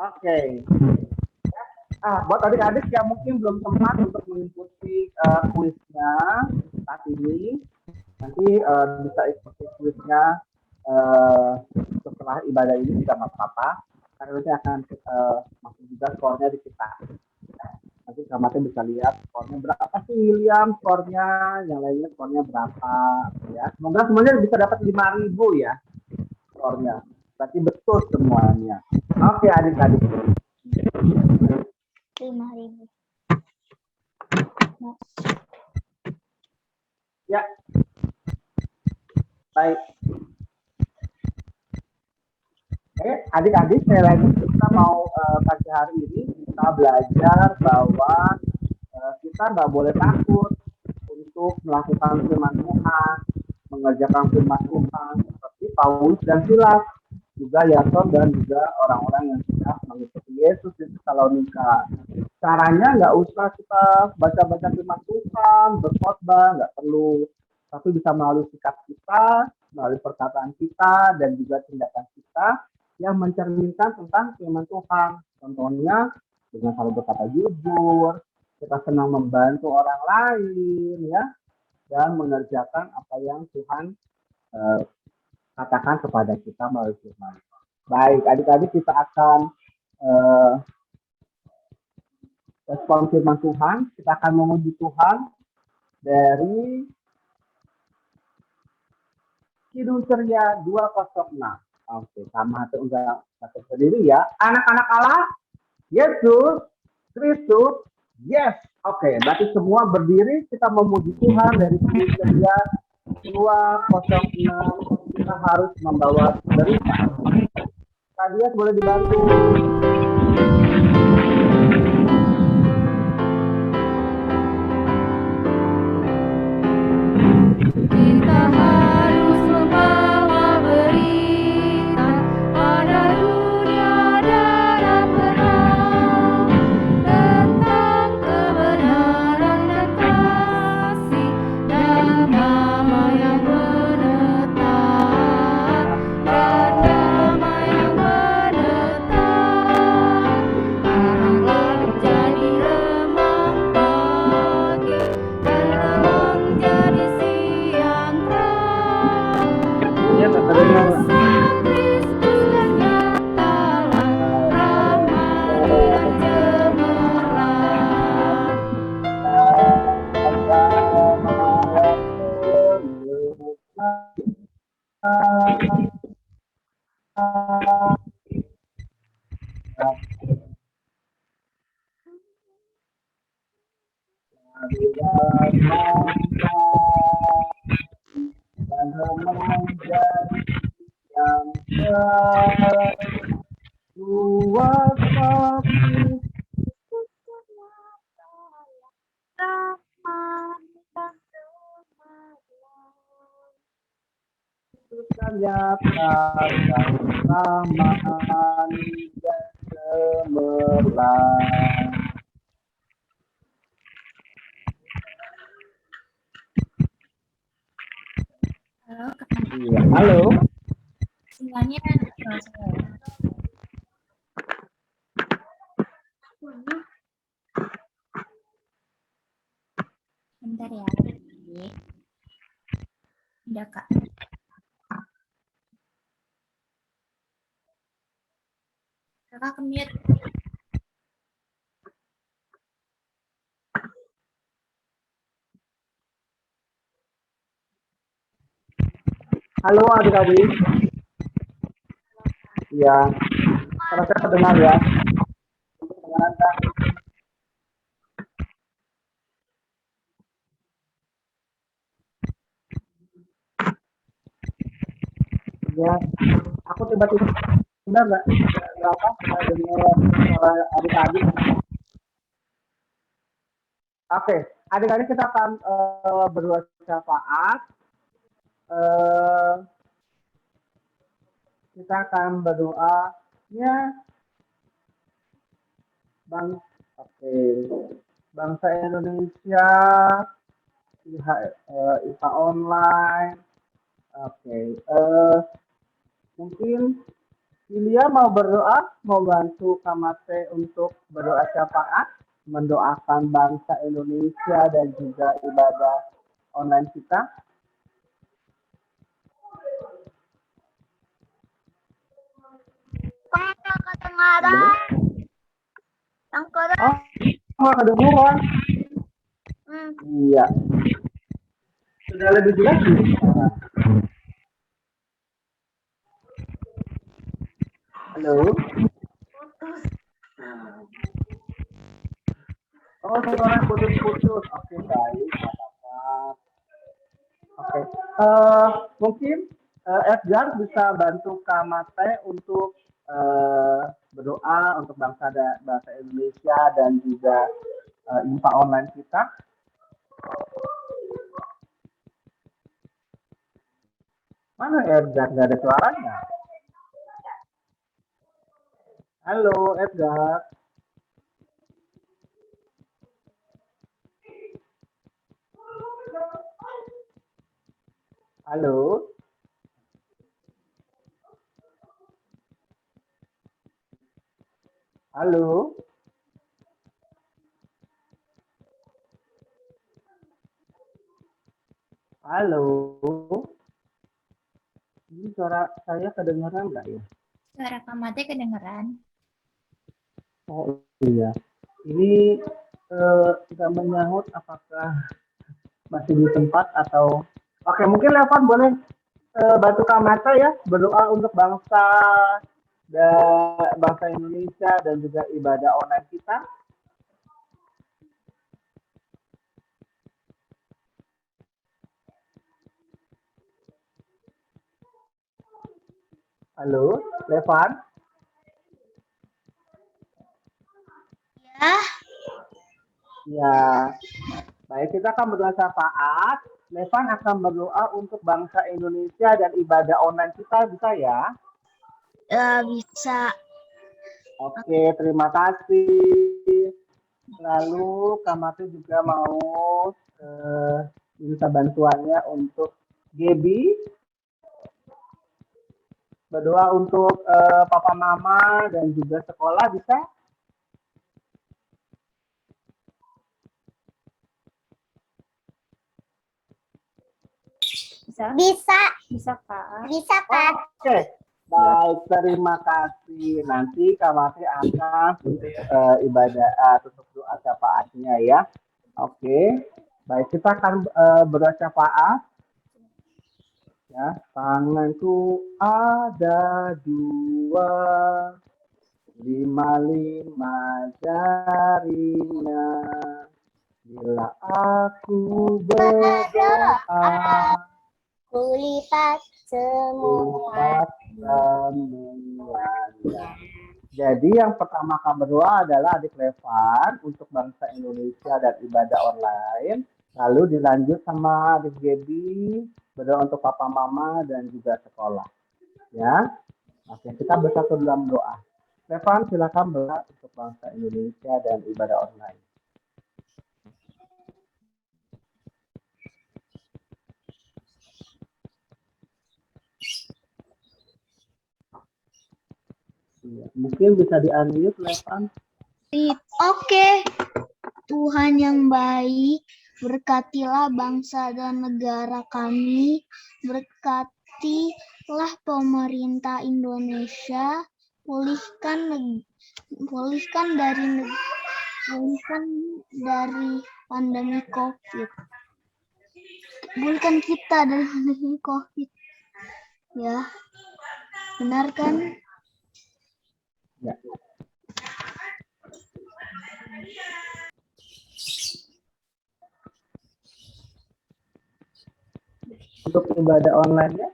Oke. Buat adik-adik yang mungkin belum sempat untuk mengikuti kuisnya saat ini, nanti bisa ikuti kuisnya setelah ibadah ini juga nggak apa-apa, karena nanti akan masuk juga skornya di kita. Nanti kamarnya bisa lihat skornya berapa sih William, skornya, yang lainnya skornya berapa, ya. Semoga semuanya bisa dapat 5.000 ya skornya. Berarti betul semuanya. Oke adik-adik. 5.000. Ya. Baik. Oke, adik-adik, saya lagi kita mau pagi hari ini kita belajar bahwa kita nggak boleh takut untuk melakukan firman Tuhan, mengerjakan firman Tuhan seperti Paulus dan Silas, juga Yason dan juga orang-orang yang sudah mengikuti Yesus di Tesalonika. Caranya nggak usah kita baca-baca firman Tuhan, berkhotbah, nggak perlu. Tapi bisa melalui sikap kita, melalui perkataan kita, dan juga tindakan kita yang mencerminkan tentang firman Tuhan. Contohnya dengan selalu berkata jujur, kita senang membantu orang lain, ya, dan mengerjakan apa yang Tuhan katakan kepada kita melalui firman. Baik, adik-adik, kita akan respon firman Tuhan. Kita akan memuji Tuhan dari Kidung Ceria 206. Oke, sama itu enggak berdiri ya. Anak-anak Allah, Yesus Kristus, yes. Oke, berarti semua berdiri kita memuji Tuhan dari Filipi 2:06. Kita harus membawa derita. Kadias boleh dibantu. Kita harus membawa berita pada dunia dalam perang tentang kebenaran dan kasih dan damai yang menetap dan damai yang menetap. Arahlah menjadi remang pagi dan remang jadi siang terang. Iya, tak terdengar. Sang Kristus ternyatalah rahmat yang cemerlang. Iya, halo. Sinyalnya bentar ya. Udah Kak. Kakak ke-mute. Halo adik-adik. Iya, kalau saya terdengar ya. Kedengaran, Kak? Ya, aku tiba-tiba nggak dengar suara adik-adik. Oke, adik-adik kita akan berdoa syafaat. Kita akan berdoa ya bangsa Indonesia, IPA online. Oke, mungkin Ilya mau berdoa, mau bantu Kamate untuk berdoa syafaat, mendoakan bangsa Indonesia dan juga ibadah online kita. Kedengaran. Yang kedua. Oh, nggak kedengeran. Iya. Sudah lebih jelas belum sekarang? Halo. Oh, suara putus-putus. Oke, baik. Oke. Mungkin Edgar bisa bantu Kamate untuk berdoa untuk bangsa Indonesia dan juga IPA online kita. Mana Edgar? Nggak ada suaranya. Halo Edgar. Halo. Halo. Halo. Ini suara saya kedengaran nggak ya? Suara Kamate kedengeran. Oh iya. Ini kita menyahut apakah masih di tempat atau... Oke, mungkin Levan boleh bantu Kak Mata ya berdoa untuk bangsa Indonesia dan juga ibadah online kita. Halo, Levan. Ya. Ya, baik kita akan berdoa syafaat. Levan akan berdoa untuk bangsa Indonesia dan ibadah online kita, bisa ya? Bisa. Oke, terima kasih. Lalu Kamatu juga mau minta bantuannya untuk Gaby. Berdoa untuk papa mama dan juga sekolah, bisa? Bisa? Bisa. Kak. Bisa, Kak. Oke, baik, terima kasih. Nanti Kamatu akan ibadah tutup doa syafaatnya ya. Oke, baik kita akan berdoa syafaat. Ya, tanganku ada 2, 5 jarinya. Bila aku berdoa, Kulipat semua. semuanya. Jadi yang pertama akan berdoa adalah adik Levan untuk bangsa Indonesia dan ibadah online. Lalu dilanjut sama adik Gaby berdoa untuk papa mama dan juga sekolah. Ya, oke kita bersatu dalam doa. Levan silakan berdoa untuk bangsa Indonesia dan ibadah online. Ya, mungkin bisa di-unmute Levan. Oke. Tuhan yang baik, berkatilah bangsa dan negara kami, berkatilah pemerintah Indonesia, pulihkan dari pandemi COVID. Pulihkan kita dari pandemi COVID. Ya, benar kan? Ya. Untuk ibadah online ya.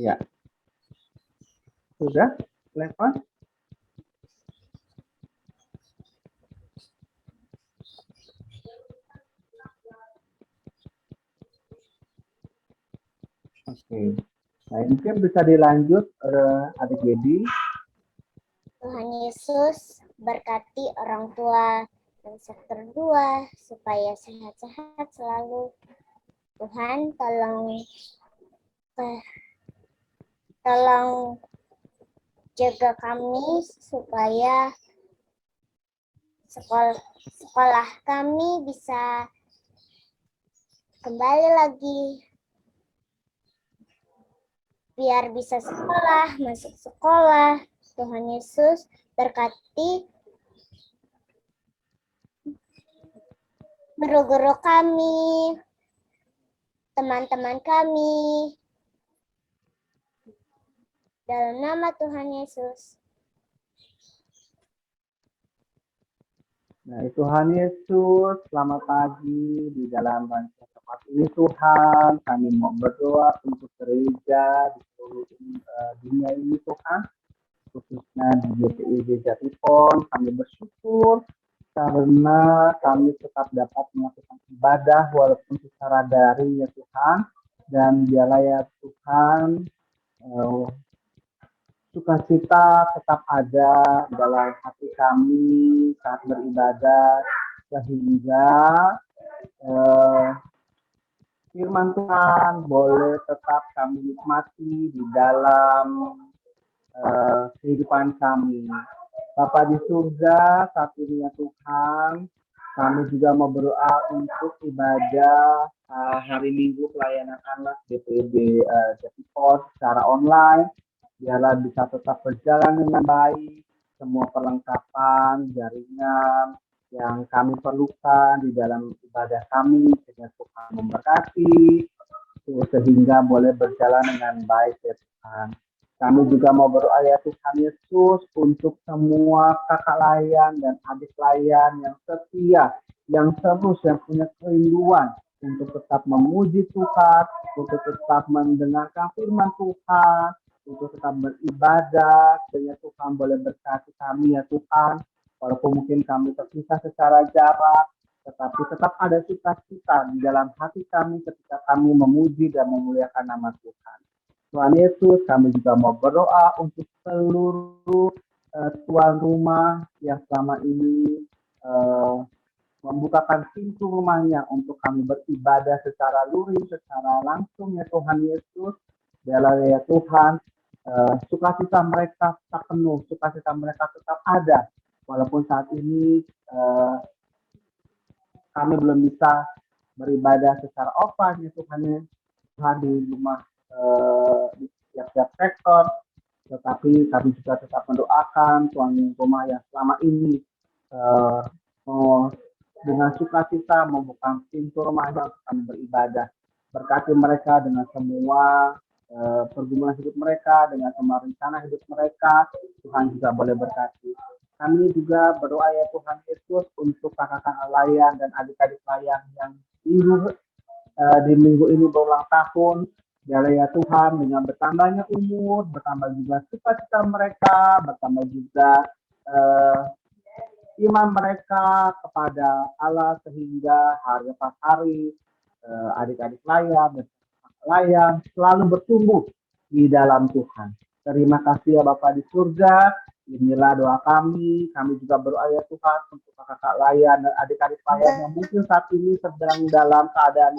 Ya. Sudah, Levan? Oke. Nah, mungkin bisa dilanjut adik Gaby. Tuhan Yesus berkati orang tua dan sektor 2 supaya sehat-sehat selalu. Tuhan tolong jaga kami supaya sekolah kami bisa kembali lagi. Biar bisa masuk sekolah. Tuhan Yesus berkati guru-guru kami, teman-teman kami. Dalam nama Tuhan Yesus. Nah, Tuhan Yesus, selamat pagi di dalam bangsa tempat ini Tuhan. Kami mau berdoa untuk gereja di seluruh dunia ini Tuhan. Khususnya di GPIB Jatipon, kami bersyukur karena kami tetap dapat melakukan ibadah walaupun secara daring ya Tuhan. Dan biarlah ya Tuhan, sukacita tetap ada dalam hati kami saat beribadah. sehingga firman Tuhan boleh tetap kami nikmati di dalam kehidupan kami. Bapa di surga, saat ini ya Tuhan, kami juga mau berdoa untuk ibadah hari Minggu pelayanan anak DPD Jatipos secara online, biarlah bisa tetap berjalan dengan baik, semua perlengkapan, jaringan yang kami perlukan di dalam ibadah kami, sehingga Tuhan memberkati, sehingga boleh berjalan dengan baik ya Tuhan. Kami juga mau berdoa ya Tuhan Yesus untuk semua kakak layan dan adik layan yang setia, yang terus yang punya kerinduan untuk tetap memuji Tuhan, untuk tetap mendengarkan firman Tuhan, untuk tetap beribadah, sehingga Tuhan boleh berkati kami ya Tuhan. Walaupun mungkin kami terpisah secara jarak, tetapi tetap ada sukacita di dalam hati kami ketika kami memuji dan memuliakan nama Tuhan. Tuhan Yesus, kami juga mau berdoa untuk seluruh tuan rumah yang selama ini membukakan pintu rumahnya untuk kami beribadah secara luring, secara langsung ya Tuhan Yesus. Biarlah ya Tuhan, sukacita mereka tak penuh, sukacita mereka tetap ada. Walaupun saat ini kami belum bisa beribadah secara offline ya Tuhan di rumah di setiap sektor, tetapi kami juga tetap mendoakan tuan rumah yang selama ini dengan sukacita membuka pintu rumahnya untuk kami beribadah. Berkati mereka dengan semua pergumulan hidup mereka, dengan semua rencana hidup mereka. Tuhan juga boleh berkati. Kami juga berdoa ya Tuhan Yesus untuk kakak-kakak layan dan adik-adik layan yang di minggu ini berulang tahun. Biarlah ya Tuhan, dengan bertambahnya umur, bertambah juga sukacita mereka, bertambah juga iman mereka kepada Allah, sehingga hari lepas hari adik-adik layan dan layan selalu bertumbuh di dalam Tuhan. Terima kasih ya Bapa di surga. Inilah doa kami. Kami juga berdoa ya Tuhan untuk kakak layan dan adik-adik layan yang mungkin saat ini sedang dalam keadaan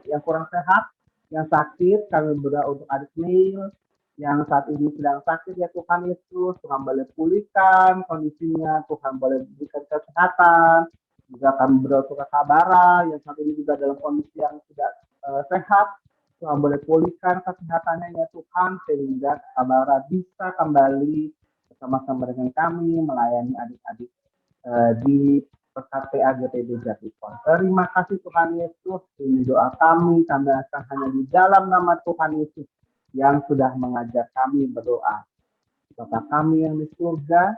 yang kurang sehat, yang sakit. Kami berdoa untuk adik Neil yang saat ini sedang sakit ya Tuhan Yesus. Tuhan boleh pulihkan kondisinya, Tuhan boleh berikan kesehatan. Juga kami berdoa untuk kakak Bara yang saat ini juga dalam kondisi yang tidak sehat. Tuhan boleh pulihkan kesehatannya ya Tuhan, sehingga kakak Bara bisa kembali bersama-sama dengan kami melayani adik-adik di PKPA GPD Jatipos. Terima kasih Tuhan Yesus. Ini doa kami akan hanya di dalam nama Tuhan Yesus yang sudah mengajar kami berdoa. Bapa kami yang di surga,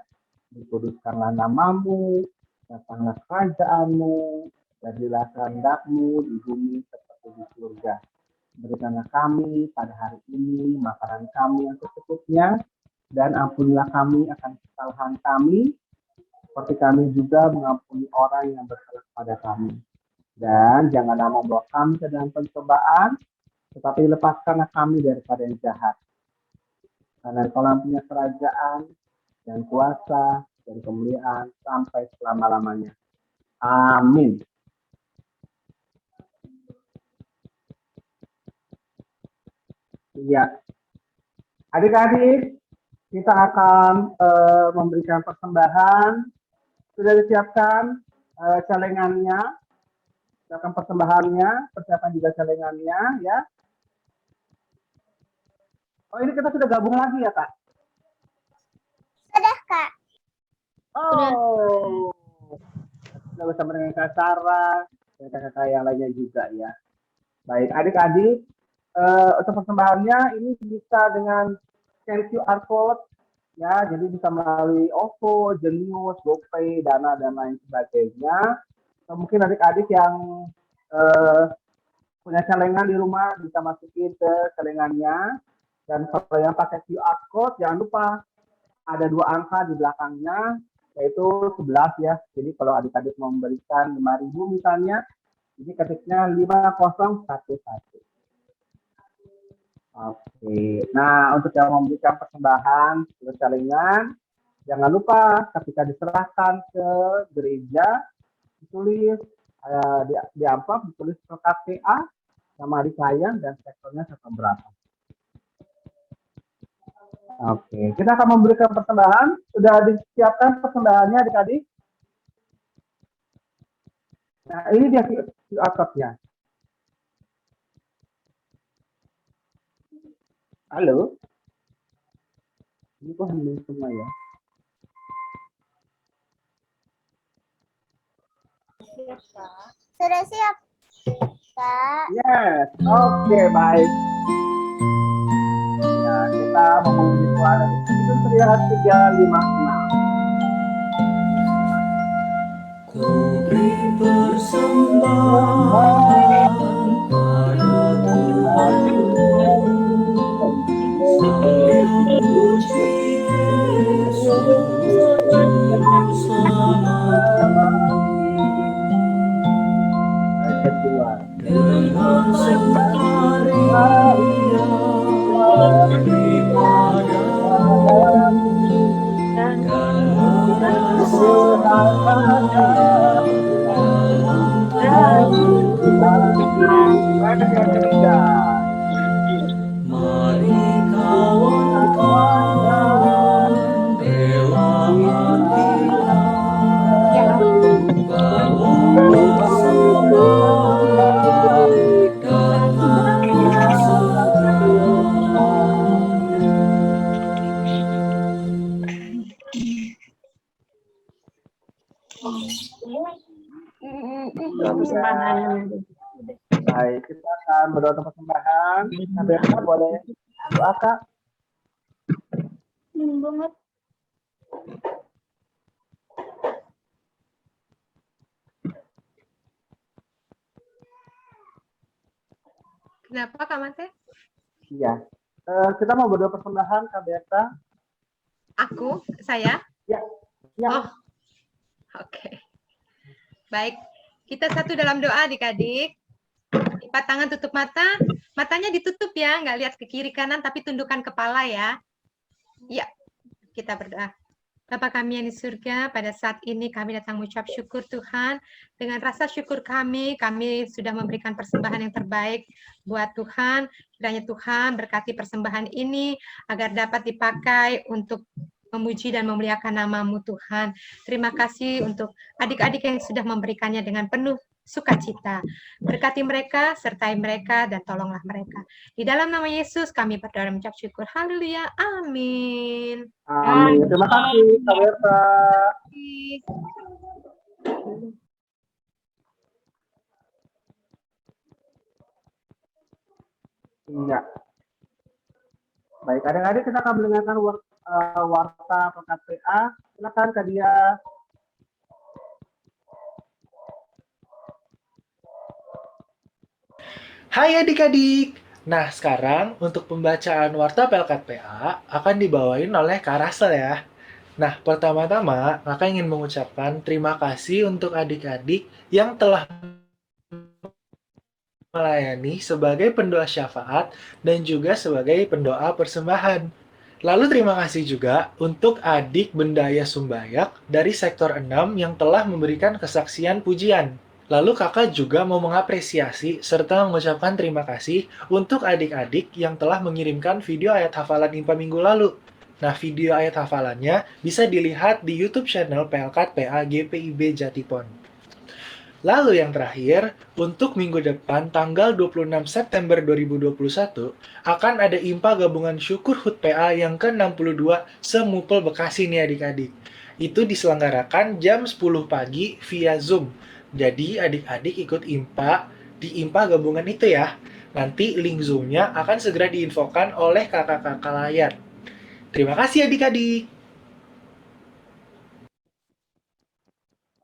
dikuduskanlah namamu, datanglah kerajaan-Mu, jadilah kehendak-Mu di bumi seperti di surga. Berikanlah kami pada hari ini makanan kami yang secukupnya, dan ampunilah kami akan kesalahan kami, seperti kami juga mengampuni orang yang bersalah kepada kami. Dan janganlah membawa kami ke dalam pencobaan, tetapi lepaskanlah kami daripada yang jahat. Karena Engkau punya kerajaan dan kuasa dan kemuliaan sampai selama-lamanya. Amin. Iya. Adik-adik, kita akan memberikan persembahan. Sudah disiapkan celengannya, siapkan persembahannya, persiapan juga celengannya, ya. Oh, ini kita sudah gabung lagi ya, Kak? Sudah, Kak. Oh, sudah bersama dengan Kak Sarah dan kakak-kakak yang lainnya juga ya. Baik, adik-adik, untuk persembahannya ini bisa dengan scan QR code ya, jadi bisa melalui OVO, Jenius, GoPay, Dana dan lain sebagainya. Mungkin adik-adik yang punya celengan di rumah bisa masukin ke celengannya, dan kalau yang pakai QR code jangan lupa ada 2 angka di belakangnya, yaitu 11 ya. Jadi kalau adik-adik mau memberikan 5.000 misalnya, jadi ketiknya 5011. Oke, nah untuk yang memberikan persembahan celengan, jangan lupa ketika diserahkan ke gereja, ditulis di amplop ditulis PLKPA, nama adik kalian dan sektornya sektor berapa. Oke, kita akan memberikan persembahan. Sudah disiapkan persembahannya adik-adik? Nah, ini dia QR code-nya. Halo? Ini kok hening semua ya? Sudah siap, Kak. Yes, oke, baik. Ya, kita memenuhi suara itu terlihat 356. Ku beri persembahan pada Tuhanku, sambil puji Yesus Juru Selamatku. Dengan sukaria beribadamu dan merasa mari kawan-kawan bela hatinya, bawa persembahan dan marilah segera. Baik, kita akan berdoa persembahan. Biasa boleh doa, Kak. Banget. Kenapa Kak Mate? Iya. Kita mau berdoa persembahan, Kak Berta. Aku? Saya? Ya. Ya. Oh, oke. Baik, kita satu dalam doa adik-adik. Lipat tangan, tutup mata. Matanya ditutup ya, nggak lihat ke kiri kanan, tapi tundukkan kepala ya. Ya, kita berdoa. Bapa kami yang di surga, pada saat ini kami datang mengucap syukur Tuhan. Dengan rasa syukur kami sudah memberikan persembahan yang terbaik buat Tuhan. Kiranya Tuhan berkati persembahan ini agar dapat dipakai untuk memuji dan memuliakan nama-Mu Tuhan. Terima kasih untuk adik-adik yang sudah memberikannya dengan penuh sukacita. Berkati mereka, sertai mereka, dan tolonglah mereka. Di dalam nama Yesus kami berdoa dan mengucap syukur. Haleluya. Amin. Amin. Terima kasih, Kak Berta. Iya. Baik, adik-adik kita akan mendengarkan warta PKPA. Silakan Kak Dia. Hai adik-adik. Nah, sekarang untuk pembacaan warta Pelkat PA akan dibawain oleh Kak Rasel ya. Nah, pertama-tama Kakak ingin mengucapkan terima kasih untuk adik-adik yang telah melayani sebagai pendoa syafaat dan juga sebagai pendoa persembahan. Lalu terima kasih juga untuk adik Bendaya Sumbayak dari sektor 6 yang telah memberikan kesaksian pujian. Lalu kakak juga mau mengapresiasi serta mengucapkan terima kasih untuk adik-adik yang telah mengirimkan video ayat hafalan IPA minggu lalu. Nah, video ayat hafalannya bisa dilihat di YouTube channel PLKAT PA GPIB Jatipon. Lalu yang terakhir, untuk minggu depan tanggal 26 September 2021 akan ada IMPA gabungan syukur HUT PA yang ke-62 Semupel Bekasi nih adik-adik. Itu diselenggarakan jam 10 pagi via Zoom. Jadi adik-adik ikut IMPA di IMPA gabungan itu ya. Nanti link Zoom-nya akan segera diinfokan oleh kakak-kakak layar. Terima kasih adik-adik.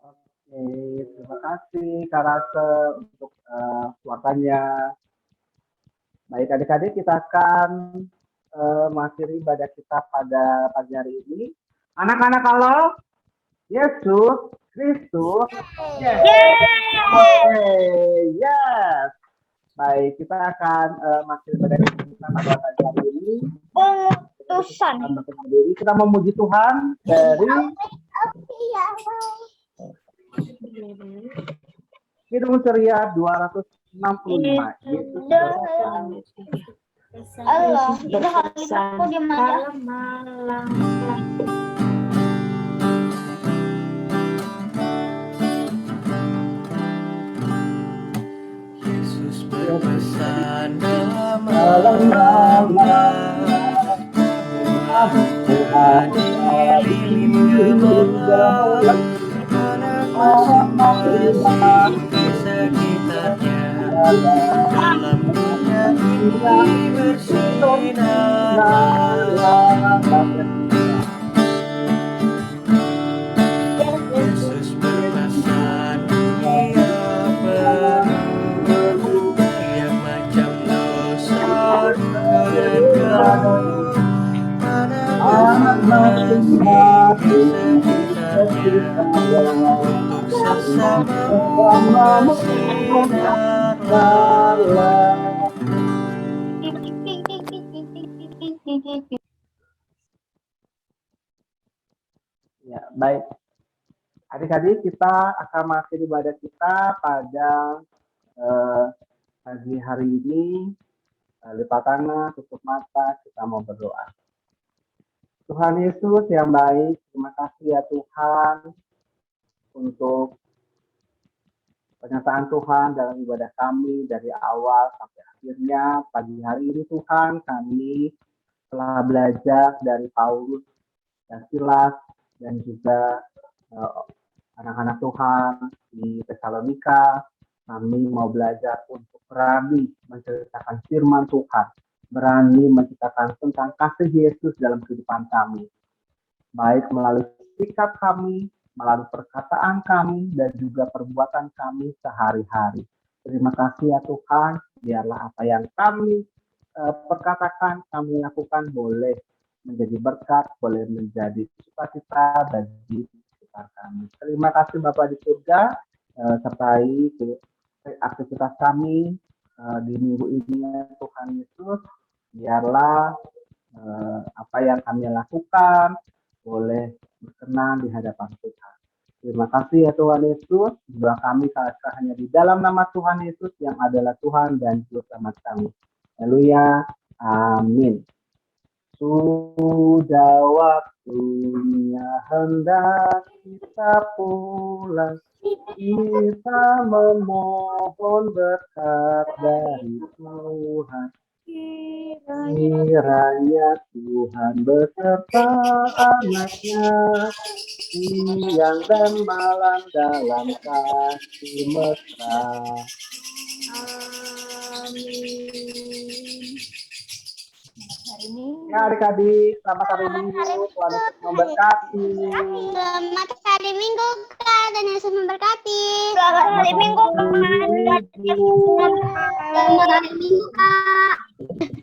Oke, terima kasih Kak Rasel untuk wartanya. Baik adik-adik, kita akan mengakhiri ibadah kita pada pagi hari ini. Anak-anak kalau Yesus Kristus. Yes. Okay, yes. Baik, kita akan mengakhiri ibadah kita pada pagi hari ini. Utusan. Kita memuji Tuhan dari Kidung Ceria 265. Yesus berpesan. Allah, udah aku gimana? Yesus berpesan dalam Dalam Tuhan dililit gembala, anak masing-masing di sekitarnya. Dalam dunia ini bersinar. Yesus berpesan dunia penuh yang macam dosa dan keluh. Anak masing-masing di sekitarnya untuk sesama bersinarlah. Ya, baik. Adik-adik, kita akan mengakhiri ibadah kita pada pagi hari ini. Lipat tangan, tutup mata, kita mau berdoa. Tuhan Yesus yang baik, terima kasih ya Tuhan untuk pernyataan Tuhan dalam ibadah kami dari awal sampai akhirnya. Pagi hari ini Tuhan, kami telah belajar dari Paulus dan Silas dan juga anak-anak Tuhan di Tesalonika. Kami mau belajar untuk berani menceritakan firman Tuhan, berani menceritakan tentang kasih Yesus dalam kehidupan kami, baik melalui sikap kami, melalui perkataan kami, dan juga perbuatan kami sehari-hari. Terima kasih ya Tuhan, biarlah apa yang kami perkatakan, kami lakukan boleh menjadi berkat, boleh menjadi sukacita bagi sekitar kami. Terima kasih Bapa di surga, sertai aktivitas kami di minggu ini Tuhan Yesus. Biarlah apa yang kami lakukan boleh berkenan di hadapan Tuhan. Terima kasih ya Tuhan Yesus. Doa kami hanya di dalam nama Tuhan Yesus yang adalah Tuhan dan Juru Selamat kami. Haleluya. Amin. Sudah waktunya hendak kita pulang. Kita memohon berkat dari Tuhan. Kiranya Tuhan beserta anaknya, siang dan malam dalam kasih mesra. Amin. Ya adik-adik, selamat hari Minggu, Tuhan Yesus memberkati. Selamat hari Minggu, Kak, dan Yesus memberkati. Selamat hari Minggu, Kak. Selamat hari Minggu, Kak.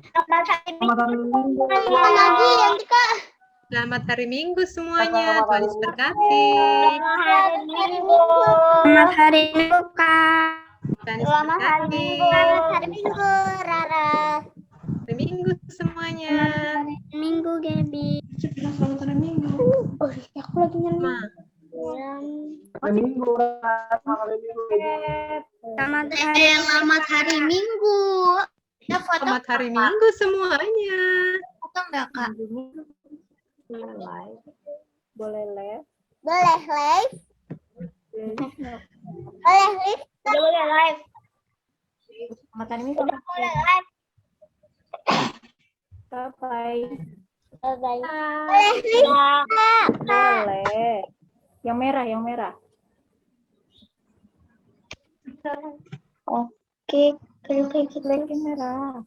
Selamat hari Minggu. Selamat lagi nanti, Kak. Selamat hari Minggu semuanya. Tuhan Yesus berkati. Selamat hari Minggu. Selamat hari Minggu, Kak. Tuhan Yesus Selamat hari berkati. Minggu. Selamat hari Minggu, Rara. Hari Minggu semuanya. Hari Minggu, Gaby. Selamat hari Minggu. Oh, aku lagi nyanyi. Hari Minggu, selamat hari Minggu. Selamat hari Minggu. Ya, foto Selamat hari Minggu semuanya. foto enggak, Kak? Boleh live. Boleh live. Boleh live? Boleh live? Udah boleh live. Selamat hari Minggu. Udah boleh live. Bye-bye. Boleh live, Kak. Boleh. Yang merah, yang merah. Oke, kalau kayak gitu. Yang merah.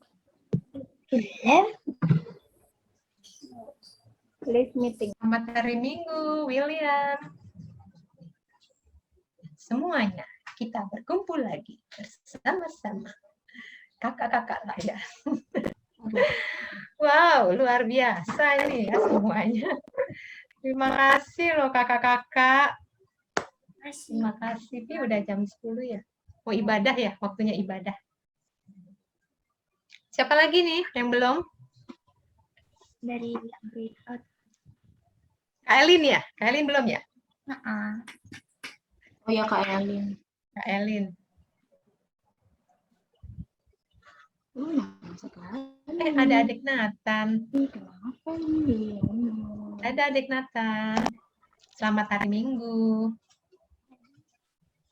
Live? Live meeting. Selamat hari Minggu, William. Semuanya kita berkumpul lagi bersama-sama. Kakak-kakak lah ya. Wow, luar biasa ini ya semuanya. Terima kasih loh kakak-kakak. Terima kasih. Ini udah jam 10 ya. Oh ibadah ya, waktunya ibadah. Siapa lagi nih yang belum? Dari breakout. Kak Elin ya? Kak Elin belum ya? Oh ya Kak Elin. Kak Elin. Ada adik Nathan. Kenapa ini? Ada adik Nathan. Selamat hari Minggu.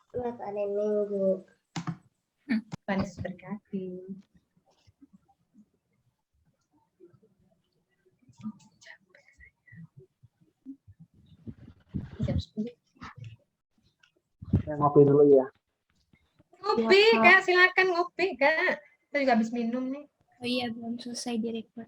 Selamat hari Minggu. Tuhan Yesus berkati. Jam 10. Saya ngopi dulu ya. Ngopi, Kak. Silakan ngopi, Kak. Kita juga habis minum nih. Oh iya belum selesai direkod.